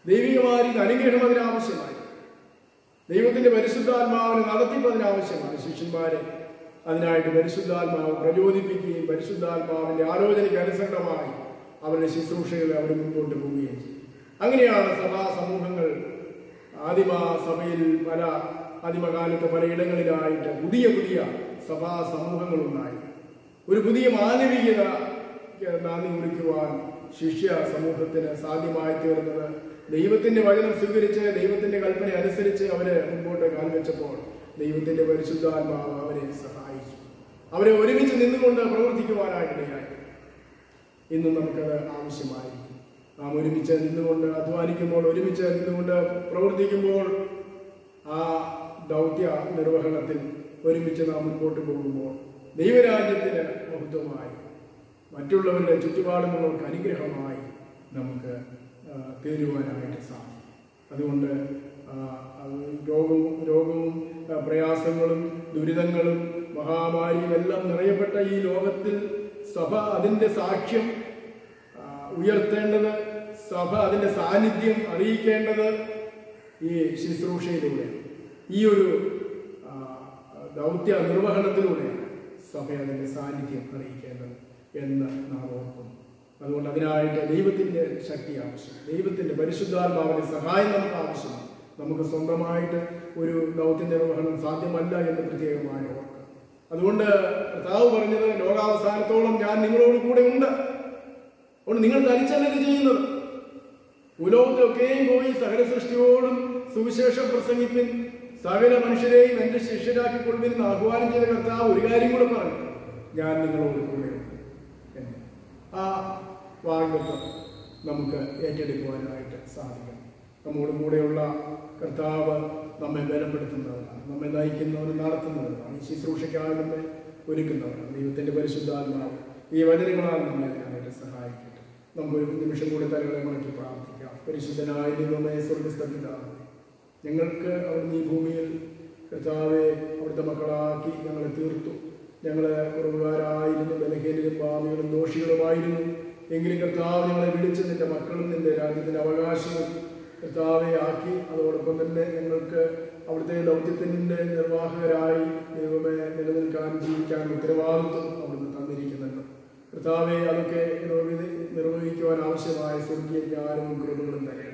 ദൈവികമായിരിക്കുന്ന അനുഗ്രഹം അതിനാവശ്യമായി. ദൈവത്തിന്റെ പരിശുദ്ധാത്മാവിനെ നടത്തിപ്പ് അതിനാവശ്യമാണ്. ശിഷ്യന്മാരെ അതിനായിട്ട് പരിശുദ്ധാത്മാവ് പ്രചോദിപ്പിക്കുകയും പരിശുദ്ധാത്മാവിന്റെ ആലോചനയ്ക്ക് അനുസരണമായി അവരുടെ ശുശ്രൂഷകളെ അവർ മുൻപോട്ട് പോവുകയും ചെയ്യും. അങ്ങനെയാണ് സഭാ സമൂഹങ്ങൾ സഭയിൽ ആദിമകാലത്ത് പലയിടങ്ങളിലായിട്ട് പുതിയ സഭാ സമൂഹങ്ങളുണ്ടായി. ഒരു പുതിയ മാനവികത നാന്ദി കുറിക്കുവാൻ ശിഷ്യ സമൂഹത്തിന് സാധ്യമായി തീർന്നത് ദൈവത്തിന്റെ വചനം സ്വീകരിച്ച് ദൈവത്തിന്റെ കൽപ്പന അനുസരിച്ച് അവര് മുമ്പോട്ട് കാൽവെച്ചപ്പോൾ ദൈവത്തിന്റെ പരിശുദ്ധാത്മാവ് അവരെ സഹായിച്ചു. അവരെ ഒരുമിച്ച് നിന്നുകൊണ്ട് പ്രവർത്തിക്കുവാനായിട്ടിടയായി. ഇന്നും നമുക്കത് ആവശ്യമായിരിക്കും. നാം ഒരുമിച്ച് നിന്നുകൊണ്ട് അധ്വാനിക്കുമ്പോൾ, ഒരുമിച്ച് നിന്നുകൊണ്ട് പ്രവർത്തിക്കുമ്പോൾ, ആ ദൗത്യ നിർവഹണത്തിൽ ഒരുമിച്ച് നാം മുൻപോട്ട് പോകുമ്പോൾ ദൈവരാജ്യത്തിന് മഹത്വമായി, മറ്റുള്ളവരുടെ ചുറ്റുപാടുമുള്ളവർക്ക് അനുഗ്രഹമായി നമുക്ക് തീരുവാനായിട്ട് സാധിക്കും. അതുകൊണ്ട് രോഗവും പ്രയാസങ്ങളും ദുരിതങ്ങളും മഹാമാരിയും എല്ലാം നിറയപ്പെട്ട ഈ ലോകത്തിൽ സഭ അതിൻ്റെ സാക്ഷ്യം ഉയർത്തേണ്ടത്, സഭ അതിൻ്റെ സാന്നിധ്യം അറിയിക്കേണ്ടത് ഈ ശുശ്രൂഷയിലൂടെ, ഈ ഒരു ദൗത്യ നിർവഹണത്തിലൂടെയാണ് സഭ അതിൻ്റെ സാന്നിധ്യം അറിയിക്കേണ്ടത് എന്ന് നാം ഓർക്കുന്നു. അതുകൊണ്ട് അതിനായിട്ട് ദൈവത്തിൻ്റെ ശക്തി ആവശ്യം, ദൈവത്തിൻ്റെ പരിശുദ്ധാത്മാവിൻ്റെ സഹായം നമുക്ക് ആവശ്യമാണ്. നമുക്ക് സ്വന്തമായിട്ട് ഒരു ദൗത്യ നിർവഹണം സാധ്യമല്ല എന്ന് പ്രത്യേകമായി ഓർക്കുക. അതുകൊണ്ട് കർത്താവ് പറഞ്ഞത്, ലോകാവസാനത്തോളം ഞാൻ നിങ്ങളോട് കൂടെ ഉണ്ട്. അതുകൊണ്ട് നിങ്ങൾ തനിച്ചല്ല ഇത് ചെയ്യുന്നത്. ഭൂലോകത്തൊക്കെയും പോയി സകല സൃഷ്ടിയോടും സുവിശേഷം പ്രസംഗിപ്പിൻ, സകല മനുഷ്യരെയും എൻ്റെ ശിഷ്യരാക്കിക്കൊള്ളുവിൻ ആഹ്വാനം ചെയ്ത കർത്താവ് ഒരു കാര്യം കൂടെ പറഞ്ഞു, ഞാൻ നിങ്ങളോട് കൂടെയുണ്ട് എന്ന്. ആ വാഗ്ദത്തം നമുക്ക് ഏറ്റെടുക്കുവാനായിട്ട് സാധിക്കണം. നമ്മോട് കൂടെയുള്ള കർത്താവ് നമ്മെ ബലപ്പെടുത്തുന്നവരാണ്, നമ്മെ നയിക്കുന്നവരും നടത്തുന്നവരാണ്, ഈ ശുശ്രൂഷയ്ക്കായി നമ്മെ ഒരുക്കുന്നവരാണ്. ദൈവത്തിൻ്റെ പരിശുദ്ധാത്മാവ് ഈ വചനങ്ങളാൽ നമ്മെ അതിനായിട്ട് സഹായിക്കട്ടെ. നമുക്കൊരു നിമിഷം കൂടി തലകളെ മുടക്കി പ്രാർത്ഥിക്കാം. പരിശുദ്ധനായ ദൈവമേ, സ്വർഗ്ഗസ്ഥ പിതാവേ, ഞങ്ങൾക്ക് അവിടുന്ന് ഈ ഭൂമിയിൽ കർത്താവെ അവിടുത്തെ മക്കളാക്കി ഞങ്ങളെ തീർത്തു. ഞങ്ങൾ കുറവുകാരായിരുന്നു, ബലഹീനരും പാപികളും ദോഷികളുമായിരുന്നു. എങ്കിലും കർത്താവ് ഞങ്ങളെ വിളിച്ച് നിന്റെ മക്കളും നിന്റെ രാജ്യത്തിൻ്റെ അവകാശവും കർത്താവെ ആക്കി. അതോടൊപ്പം തന്നെ ഞങ്ങൾക്ക് അവിടുത്തെ ദൗത്യത്തിൻ്റെ നിർവാഹകരായി ദൈവമേ നിലനിൽക്കാൻ, ജീവിക്കാൻ ഉത്തരവാദിത്വം അവിടുന്ന് തന്നിരിക്കുന്നുണ്ട്. കർത്താവെ അതൊക്കെ നിർവഹിക്കുവാൻ ആവശ്യമായ സ്വർഗീയ ജ്ഞാനവും കൃപകളും തരണം.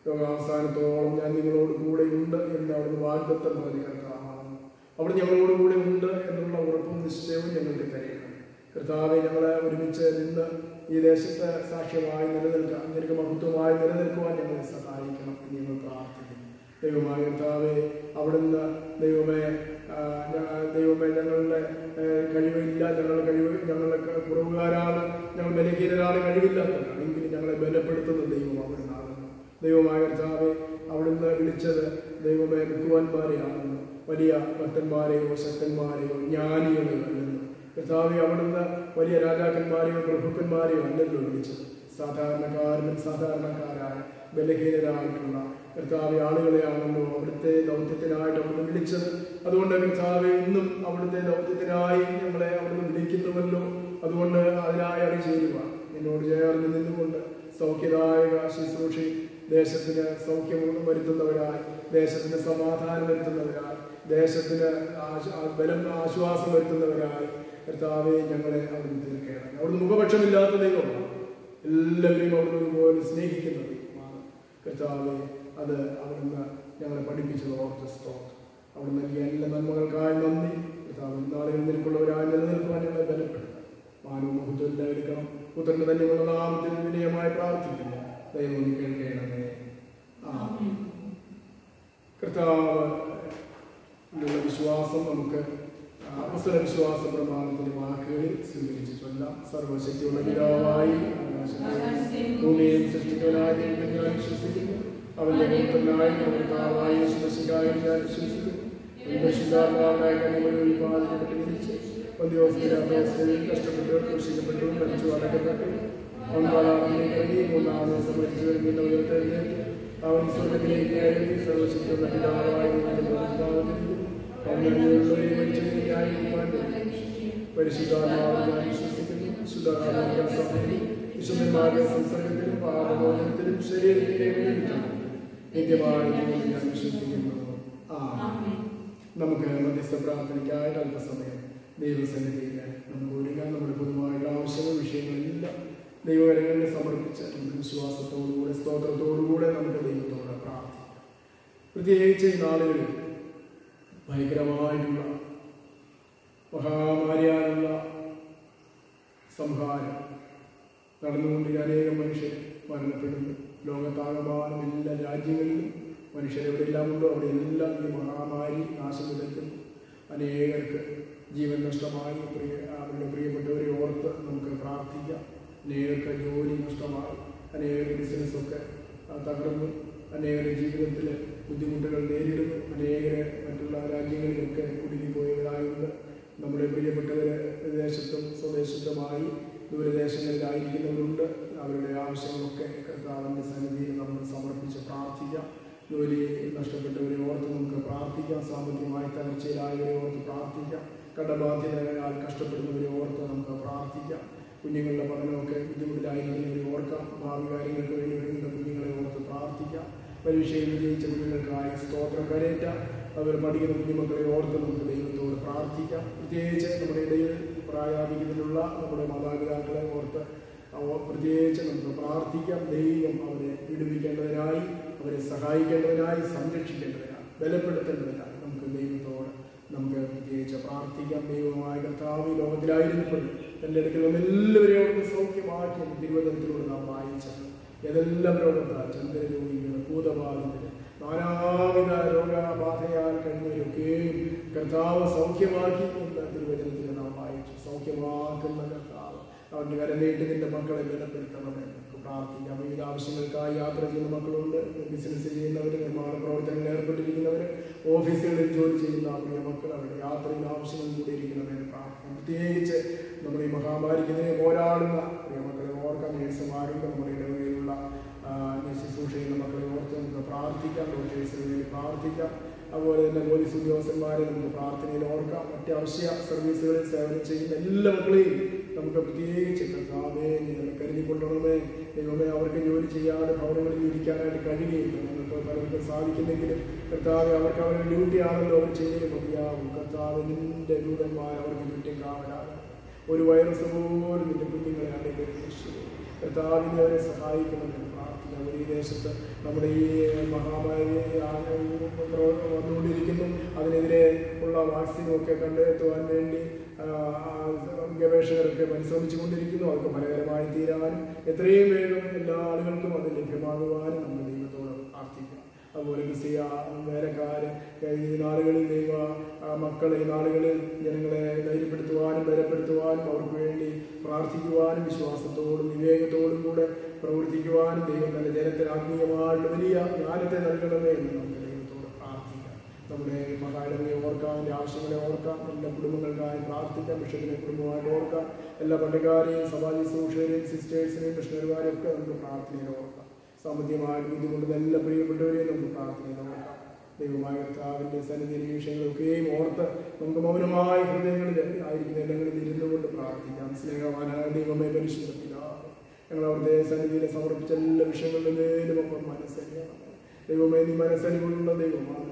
ലോകാവസാനത്തോളം ഞാൻ നിങ്ങളോട് കൂടെ ഉണ്ട് എന്ന് അവിടുന്ന് വാഗ്ദത്തം പറഞ്ഞ കർത്താവാണ്. അവിടെ ഞങ്ങളോട് കൂടെ ഉണ്ട് എന്നുള്ള ഉറപ്പും നിശ്ചയവും ഞങ്ങൾക്ക് തരണം. കർത്താവെ ഞങ്ങളെ ഒരുമിച്ച് നിന്ന് ഈ ദേശത്ത് സാക്ഷ്യമായി നിലനിൽക്കാൻ, നിനക്ക് മഹത്വമായി നിലനിൽക്കുവാൻ ഞങ്ങളെ സഹായിക്കണം എന്ന് ഞങ്ങൾ പ്രാർത്ഥിക്കുന്നു. ദൈവമായ കർത്താവെ, അവിടുന്ന് ദൈവമേ ഞങ്ങളുടെ കഴിവില്ല, ഞങ്ങളുടെ കുറവുകാരാണ്, ഞങ്ങൾ ബലഹീനരാണ്, കഴിവില്ലാത്തവരാണ്. എങ്കിലും ഞങ്ങളെ ബലപ്പെടുത്തുന്ന ദൈവം അവിടുന്ന് ആകുന്നു. ദൈവമായ കർത്താവെ, അവിടുന്ന് വിളിച്ചത് ദൈവമേ വിദ്വാൻമാരെയാണെന്ന്, വലിയ ഭക്തന്മാരെയോ ശക്തന്മാരെയോ ജ്ഞാനികളെയോ അല്ലെന്ന്. കർത്താവെ, അവിടുന്ന് വലിയ രാജാക്കന്മാരെയോ പ്രഭുക്കന്മാരെയോ അല്ലല്ലോ വിളിച്ചത്, സാധാരണക്കാരായ ബലഹീനരായിട്ടുള്ള കർത്താവെ ആളുകളെയാണല്ലോ അവിടുത്തെ ദൗത്യത്തിനായിട്ട് അവിടുന്ന് വിളിച്ചത്. അതുകൊണ്ട് കർത്താവെ, ഇന്നും അവിടുത്തെ ദൗത്യത്തിനായി ഞങ്ങളെ അവിടുന്ന് വിളിക്കുന്നുവല്ലോ. അതുകൊണ്ട് അതിനായി അറിചേരുക, എന്നോട് ചേർന്ന് നിന്നുകൊണ്ട് സൗഖ്യദായക ശുശ്രൂഷി ദേശത്തിന് സൗഖ്യം വരുത്തുന്നവരായി, ദേശത്തിന് സമാധാനം വരുത്തുന്നവരായി, ദേശത്തിന് ആശ്വാസം വരുത്തുന്നവരായി കർത്താവെ ഞങ്ങളെ അവിടുന്ന് തീർക്കണം. അവിടുന്ന് മുഖപക്ഷമില്ലാത്ത ദൈവമാണ്, എല്ലാവരെയും അവിടുന്ന് ഒരുപോലെ സ്നേഹിക്കുന്ന ദൈവമാണ്. കർത്താവെ, അത് അവിടുന്ന് ഞങ്ങളെ പഠിപ്പിച്ചത് ഓർത്ത് സ്തോത്രം. അവിടെ നൽകിയ എല്ലാ നന്മകൾക്കായി നന്ദി. കർത്താവ്, നാളുകളിൽ നിൽക്കുള്ളവരായി നിലനിൽക്കുവാൻ ഞങ്ങളെ ബലപ്പെടുത്തണം. മാനവും മഹത്വം എടുക്കണം. പുത്രന്റെ തന്നെയുള്ള നാമത്തിൽ വിനയമായി പ്രാർത്ഥിക്കുന്നു. ദൈവം കേൾക്കണമേ. ആമേൻ. കർത്താവ് വിശ്വാസം നമുക്ക് അപ്പസ്തല വിശ്വാസ പ്രമാണത്തിന്റെ വാക്കുകളിൽ സ്വീകരിച്ച് ചൊല്ലാം. സർവശക്തിയുള്ള പിതാവായി ഭൂമിയെയും സൃഷ്ടിക്കാനായി ഞാൻ വിശ്വസിക്കുന്നു. അവന്റെ പുത്രനായി കർത്താവായി യേശുമശിഹായി ഞാൻ വിശ്വസിക്കുന്നു. പരിശുദ്ധാത്മാവായ ഉൽപാദിക്കപ്പെട്ട് ജനിച്ച് പന്തിയോസിൽ കഷ്ടപ്പെട്ടു, ക്രൂശിക്കപ്പെട്ടു, മരിച്ചു, അടക്കപ്പെട്ടു, മൂന്നാം ദിവസം മരിച്ചു വരുന്ന ഉയർത്തെഴുന്നേറ്റ് അവൻ സ്വർഗ്ഗത്തിലേക്ക് കയറി. സർവശക്തിയുള്ള പിതാവായി പരിശുദ്ധാത്മാവിൽ ഞാൻ വിശ്വസിക്കുന്നു. വിശുദ്ധന്മാരുടെ സംസർഗത്തിലും പാപമോചനത്തിലും ശരീരത്തിന്റെ നിത്യമായി ഞാൻ വിശ്വസിക്കുന്നു. നമുക്ക് മധ്യസ്ഥ പ്രാർത്ഥനയ്ക്കായിട്ട് അല്പസമയം ദൈവസന്നിധിയിൽ നമുക്ക് ഒരുങ്ങാൻ. നമ്മുടെ പൊതുവായുള്ള ആവശ്യങ്ങൾ വിഷയങ്ങളെല്ലാം ദൈവകരങ്ങളിൽ സമർപ്പിച്ച് നമുക്ക് വിശ്വാസത്തോടുകൂടെ സ്തോത്രത്തോടുകൂടെ നമുക്ക് ദൈവത്തോടെ പ്രാർത്ഥിക്കാം. പ്രത്യേകിച്ച് ഈ നാളുകളിൽ ഭയങ്കരമായിട്ടുള്ള മഹാമാരിയാലുള്ള സംഹാരം നടന്നുകൊണ്ട് അനേകം മനുഷ്യർ മരണപ്പെടുന്നു. ലോകത്താകമാനം എല്ലാ രാജ്യങ്ങളിലും മനുഷ്യരെവിടെയെല്ലാം ഉണ്ടോ അവിടെയെല്ലാം ഈ മഹാമാരി നാശം വിതയ്ക്കുന്നു. അനേകർക്ക് ജീവൻ നഷ്ടമായി. അവരുടെ പ്രിയപ്പെട്ടവരെ ഓർത്ത് നമുക്ക് പ്രാർത്ഥിക്കാം. അനേകർക്ക് ജോലി നഷ്ടമായി, അനേകരുടെ ബിസിനസ്സൊക്കെ തകർന്നു, അനേകരുടെ ജീവിതത്തിൽ ബുദ്ധിമുട്ടുകൾ നേരിടുന്നു, അനേകരെ മറ്റുള്ള രാജ്യങ്ങളിലൊക്കെ കുടുങ്ങിപ്പോയവരായുണ്ട്. നമ്മുടെ പ്രിയപ്പെട്ടവരെ വിദേശത്തും സ്വദേശത്തുമായി ദൂരദേശങ്ങളിലായിരിക്കുന്നവരുണ്ട്. അവരുടെ ആവശ്യങ്ങളൊക്കെ കർത്താവിൻ്റെ സന്നിധിയിൽ നമ്മൾ സമർപ്പിച്ച് പ്രാർത്ഥിക്കാം. ജോലി നഷ്ടപ്പെട്ടവരെ ഓർത്ത് നമുക്ക് പ്രാർത്ഥിക്കാം. സാമ്പത്തികമായി തകർച്ചയിലായവരെ ഓർത്ത് പ്രാർത്ഥിക്കാം. കടബാധ്യതയാൽ കഷ്ടപ്പെടുന്നവരെ ഓർത്ത് നമുക്ക് പ്രാർത്ഥിക്കാം. കുഞ്ഞുങ്ങളുടെ പഠനമൊക്കെ ബുദ്ധിമുട്ടിലായിരിക്കുന്നവരെ ഓർക്കാം. ഭാവി കാര്യങ്ങൾക്ക് വേണ്ടി വരുന്ന കുഞ്ഞുങ്ങളെ ഓർത്ത് പ്രാർത്ഥിക്കാം. പരീക്ഷയിൽ വിജയിച്ച കുഞ്ഞുങ്ങൾക്കായി സ്തോത്രം കരേറ്റ. അവർ പഠിക്കുന്ന കുഞ്ഞുമക്കളെ ഓർത്ത് നമുക്ക് ദൈവത്തോട് പ്രാർത്ഥിക്കാം. പ്രത്യേകിച്ച് നമ്മുടെ ഇടയിൽ പ്രായാധിക്യത്തിലുള്ള നമ്മുടെ മാതാപിതാക്കളെ ഓർത്ത് പ്രത്യേകിച്ച് നമുക്ക് പ്രാർത്ഥിക്കാം. ദൈവം അവരെ വിടുവിക്കേണ്ടതിനായി, അവരെ സഹായിക്കേണ്ടതിനായി, സംരക്ഷിക്കേണ്ടതിനായി, ബലപ്പെടുത്തേണ്ടതിനായി നമുക്ക് ദൈവത്തോട് നമുക്ക് പ്രത്യേകിച്ച് പ്രാർത്ഥിക്കാം. ദൈവമായ കർത്താവ് ലോകത്തിലായിരുന്നപ്പോൾ എൻ്റെ അടുക്കൽ എല്ലാവരെയും സൗഖ്യമാക്കി തിരുവനന്തപുരത്തിലൂടെ നാം വായിച്ചത് ഏതെല്ലാം രോഗത്താൽ ചന്ദ്രരോഗികൾ, ഭൂതബാധിതർ, നാനാവിധ രോഗബാധയാൽ കഴിഞ്ഞവരൊക്കെയും കർത്താവ് സൗഖ്യമാക്കി എന്ന് തിരുവചനത്തിൽ നാം വായിച്ചു. സൗഖ്യമാക്കുന്ന കർത്താവ് അവൻ്റെ കരനീട്ടി നിന്റെ മക്കളെ ബലപ്പെടുത്തണമെന്ന് പ്രാർത്ഥിക്കാം. വിവിധ ആവശ്യങ്ങൾക്കായി യാത്ര ചെയ്യുന്ന മക്കളുണ്ട്, ബിസിനസ് ചെയ്യുന്നവർ, നിർമ്മാണ പ്രവർത്തനങ്ങളിൽ ഏർപ്പെട്ടിരിക്കുന്നവർ, ഓഫീസുകളിൽ ജോലി ചെയ്യുന്ന പ്രിയ മക്കൾ, അവരുടെ യാത്രയിൽ ആവശ്യങ്ങൾ കൂടി ഇരിക്കുന്നവരെ പ്രാർത്ഥിക്കാം. പ്രത്യേകിച്ച് നമ്മുടെ ഈ മഹാമാരിക്കെതിരെ പോരാടുന്ന പ്രിയ മക്കളെ ഓർക്കാൻ, നേഴ്സുമാരുണ്ട്, നമ്മുടെ ഇടവകയിലുള്ള ശുശ്രൂഷ ചെയ്യുന്ന മക്കളെ ഓർത്ത് നമുക്ക് പ്രാർത്ഥിക്കാം. ഡോക്ടേഴ്സിന് വേണ്ടി പ്രാർത്ഥിക്കാം. അതുപോലെ തന്നെ പോലീസ് ഉദ്യോഗസ്ഥന്മാരെ നമുക്ക് പ്രാർത്ഥനയിൽ ഓർക്കാം. അത്യാവശ്യ സർവീസുകളിൽ സേവനം ചെയ്യുന്ന എല്ലാ മക്കളെയും നമുക്ക് പ്രത്യേകിച്ച് കർത്താവേ നിങ്ങളെ കരുതിക്കൊള്ളണമേ. ദൈവമേ, അവർക്ക് ജോലി ചെയ്യാതെ ഭവനങ്ങളിൽ ഇരിക്കാനായിട്ട് കഴിയുകയില്ല. നമുക്ക് പലർക്കും സാധിക്കുന്നെങ്കിലും കർത്താവെ അവർക്ക് അവരുടെ ഡ്യൂട്ടിയാണല്ലോ അവർ ചെയ്തേ മതിയാവും. കർത്താവ് നിന്റെ ദൂതന്മാർ അവർക്ക് ചുറ്റും കാവലാണ്. ഒരു വൈറസ് പോലും നിന്റെ കുഞ്ഞുങ്ങളെ അടയ്ക്കരുത്. കർത്താവിനെ അവരെ സഹായിക്കണമെന്ന് പ്രാർത്ഥിക്കാം. അവർ ഈ ദേശത്ത് നമ്മുടെ ഈ മഹാമാരി വന്നുകൊണ്ടിരിക്കുന്നു. അതിനെതിരെ ഉള്ള വാക്സിനൊക്കെ കണ്ടെത്തുവാൻ വേണ്ടി ഗവേഷകരൊക്കെ പരിശ്രമിച്ചു കൊണ്ടിരിക്കുന്നു. അതൊക്കെ ഫലകരമായി തീരാനും എത്രയും വേഗം എല്ലാ ആളുകൾക്കും അത് ലഭ്യമാകുവാനും നമ്മൾ ദൈവത്തോട് പ്രാർത്ഥിക്കാം. അതുപോലെ ക്രിസ്തീയ വേലക്കാർ ഈ നാളുകളിൽ ദൈവ മക്കൾ ഈ നാളുകളിൽ ജനങ്ങളെ ധൈര്യപ്പെടുത്തുവാനും ബലപ്പെടുത്തുവാനും അവർക്ക് വേണ്ടി പ്രാർത്ഥിക്കുവാനും വിശ്വാസത്തോടും വിവേകത്തോടും കൂടെ പ്രവർത്തിക്കുവാനും ദൈവം തന്റെ ജനത്തിന് ആത്മീയമായിട്ട് വലിയ ജ്ഞാനത്തെ നൽകണമേ എന്ന് നമുക്ക് ദൈവത്തോട് പ്രാർത്ഥിക്കാം. നമ്മുടെ മഹാനവയെ ഓർക്കാം, എൻ്റെ ആവശ്യങ്ങളെ ഓർക്കാം, എല്ലാ കുടുംബങ്ങൾക്കായി പ്രാർത്ഥിക്കാം. ബിഷപ്പിനെ കുടുംബമായിട്ട് ഓർക്കാം. എല്ലാ പട്ടക്കാരെയും സഭാ ശുശ്രൂഷകരെയും സിസ്റ്റേഴ്സിനെയും മിഷണറിമാരെയും ഒക്കെ നമുക്ക് പ്രാർത്ഥനയിൽ ഓർക്കാം. സാമ്പത്തികമായിട്ട് ബുദ്ധിമുട്ടുന്ന എല്ലാ പ്രിയപ്പെട്ടവരെയും നമുക്ക് പ്രാർത്ഥനയിൽ ഓർക്കാം. ദൈവമായ കർത്താവിൻ്റെ സന്നിധിയിലെ വിഷയങ്ങളൊക്കെയും ഓർത്ത് നമുക്ക് മൗനമായ ഹൃദയങ്ങളിൽ ആയിരിക്കുന്ന ഇടങ്ങളിൽ ഇരുന്നുകൊണ്ട് പ്രാർത്ഥിക്കാം. സ്നേഹവാനായ ദൈവമേ, പരിശുദ്ധ പിതാവേ, ഞങ്ങൾ അവരുടെ സന്നിധിയിൽ സമർപ്പിച്ച എല്ലാ വിഷയങ്ങളുടെ മേലും അപ്പം മനസ്സറിയണം. ദൈവമേ, നീ മനസ്സറിവുള്ള ദൈവമാണല്ലോ.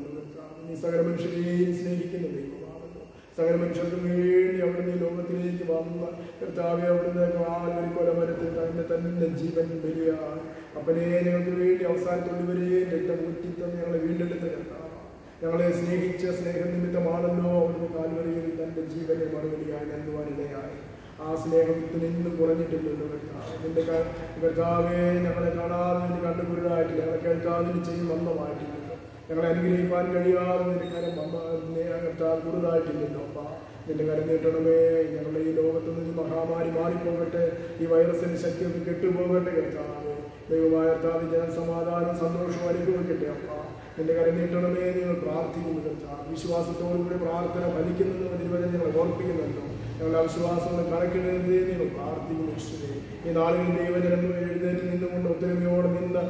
നീ സകല മനുഷ്യരെയും സ്നേഹിക്കുന്ന ദൈവമാണല്ലോ. സകല മനുഷ്യർക്ക് വേണ്ടി അവിടുന്ന് ഈ ലോകത്തിലേക്ക് വന്ന കർത്താവെ, അവിടുന്ന് കാലൊരു കൊലമരത്തിൽ തന്നെ ജീവൻ ബലിയായി അപ്പനെ ഞങ്ങൾക്ക് വേണ്ടി അവസാനത്തുള്ളവരെയും രക്തമൂറ്റിത്തം ഞങ്ങളെ വീണ്ടെടുത്ത കർത്താവ്, ഞങ്ങളെ സ്നേഹിച്ച സ്നേഹനിമിത്തമാണല്ലോ അവിടുന്ന് കാൽവരിയിൽ തൻ്റെ ജീവനെ മറുപടിയായി നൽകുവാനിടയായി. ആ സ്നേഹത്തിൽ നിന്നും കുറഞ്ഞിട്ടില്ലല്ലോ കർത്താവ്. നിന്റെ കർത്താവെ, ഞങ്ങളെ കാണാതെ നിന്റെ കണ്ടുകുരുടായിട്ടില്ല, ഞങ്ങളെ കേൾക്കാതെ ചെയ്യും വന്നമായിട്ടില്ല, ഞങ്ങളെ അനുഗ്രഹിക്കാൻ കഴിയാതെ നിന്റെ കരം കർത്താവ് കുറുതായിട്ടില്ലല്ലോ. അപ്പ നിന്റെ കരം നീട്ടണമേ. ഞങ്ങളുടെ ഈ ലോകത്ത് നിന്ന് മഹാമാരി മാറിപ്പോകട്ടെ, ഈ വൈറസിന്റെ ശക്തിയൊക്കെ കെട്ടുപോകട്ടെ കർത്താവ്. ദൈവമായ കർത്താവ് ജനസമാധാനം സന്തോഷവും അനുഭവിക്കട്ടെ. അപ്പ നിന്റെ കരം നീട്ടണമേ. നിങ്ങൾ പ്രാർത്ഥിക്കുന്നു കർത്താവ്. വിശ്വാസത്തോടുകൂടി പ്രാർത്ഥന ഫലിക്കുന്നു തിരുവചനം ഞങ്ങളെ ഓർപ്പിക്കുന്നുണ്ടോ. ഞങ്ങളുടെ അവിശ്വാസങ്ങൾ കണക്കിടുന്നതേ നിങ്ങൾ പ്രാർത്ഥിക്കുന്നു. ഈശ്വരേ, ഈ നാളുകളിൽ ദൈവജനം എഴുന്നേറ്റ് നിന്നുകൊണ്ട് ഒത്തൊരുമയോടെ നിന്ന്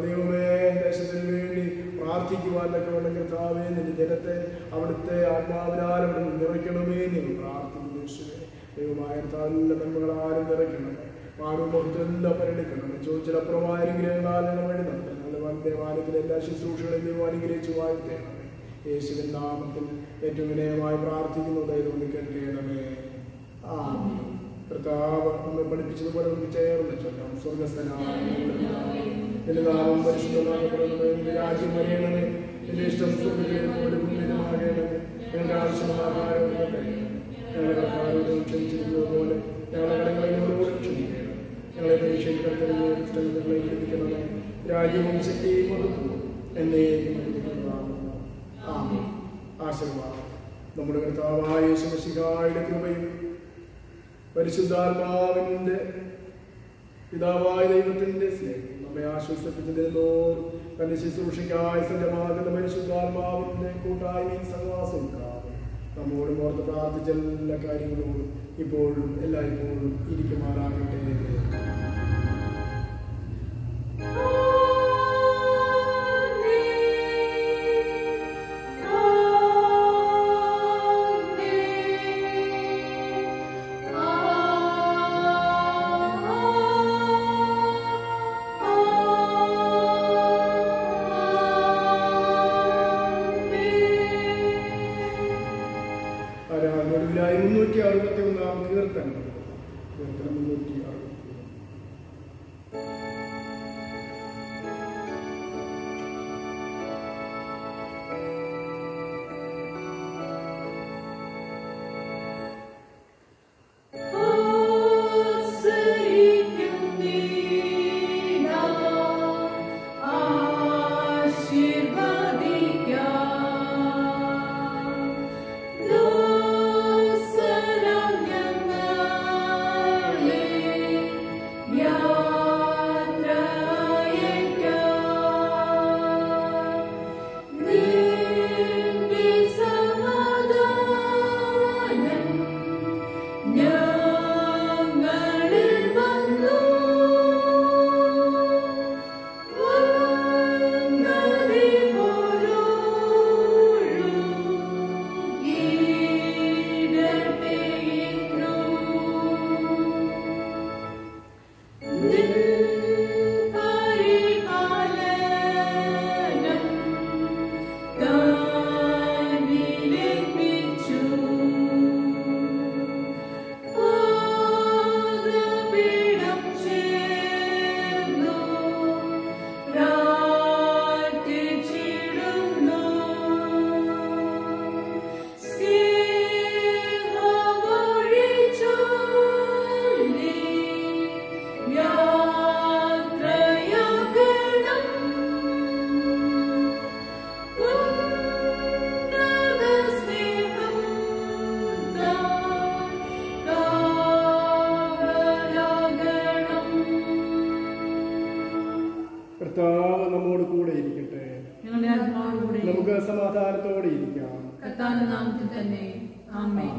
ദൈവമേ ദേശത്തിന് വേണ്ടി പ്രാർത്ഥിക്കുവാൻ തക്കവണ്ണം കർത്താവേ നിന്റെ ജനത്തെ അവിടുത്തെ ആത്മാവിനാൽ അവിടെ നിറയ്ക്കണമേ നിങ്ങൾ പ്രാർത്ഥിക്കുന്നു. ഈശ്വരേ, ദൈവമായ എല്ലാ നന്മകളാലും നിറയ്ക്കണമേ. മാറുമ്പോഴത്തെല്ലാം പരിണക്കണമേ. ചോദിച്ചതിലപ്പുറമായ അനുഗ്രഹങ്ങളാലും വേണ്ടി നമുക്ക് ഞങ്ങളുടെ ദേവാലയത്തിലെ എല്ലാ ശുശ്രൂഷകളെയും ദൈവം അനുഗ്രഹിച്ചു വാഴ്ത്തേണമേ. യേശുവിൻ നാമത്തിൽ ഏറ്റവും വിനയമായി പ്രാർത്ഥിക്കുന്നു. ദൈവം കേൾക്കണമേ. ആമേൻ. കർത്താവ് നമ്മെ പഠിപ്പിച്ചതുപോലെ നമുക്ക് ചേർന്ന് ചൊല്ലാം. സ്വർഗ്ഗസ്ഥനായ ഞങ്ങളുടെ പിതാവേ, നിന്റെ നാമം പരിശുദ്ധമാക്കപ്പെടണമേ. നിന്റെ രാജ്യം വരയണമേ. നിന്റെ ഇഷ്ടം സ്വർഗ്ഗത്തിലെ ഭൂമിയിലുമാകണമേ. ഞങ്ങളുടെ ആവശ്യമായ ആഹാരം ഞങ്ങളുടെ കർത്താവിനോട് ക്ഷമിച്ചിരിക്കുന്നത് പോലെ ഞങ്ങളുടെ കടങ്ങളെ ഞങ്ങളോട് ക്ഷമിക്കണം. ഞങ്ങളെ പരീക്ഷയിൽ കർത്തവ്യ പുസ്തകങ്ങളെ ലഭിക്കണമേ. രാജ്യവും ശക്തിയും മഹത്വവും എന്നേക്കും ലഭിക്കുന്നതാകുന്നു. ആമേൻ. ആശീർവാദം. നമ്മുടെ കർത്താവായ യേശു മിശിഹായുടെ കൃപയും പരിശുദ്ധാത്മാവിന്റെ പിതാവായ ദൈവത്തിന്റെ സ്നേഹം നമ്മെ ആശ്വസിപ്പിച്ചതിനോട് തന്റെ ശുശ്രൂഷയ്ക്കായി സജ്ജമാകുന്ന പരിശുദ്ധാത്മാവിന്റെ കൂട്ടായ്മയും സഹവാസവും നമ്മോട് ഓർത്ത് പ്രാർത്ഥിച്ച എല്ലാ കാര്യങ്ങളോടും ഇപ്പോഴും എല്ലായ്പ്പോഴും ഇരിക്കുമാറാകട്ടെ. അടുത്തതായി 361 കീർത്തനം 361. കർത്താവ് നമ്മോട് കൂടെ ഇരിക്കട്ടെ. നമുക്ക് സമാധാനത്തോടെ ഇരിക്കാം. കർത്താവിന്റെ നാമത്തിൽ തന്നെ ആമേൻ.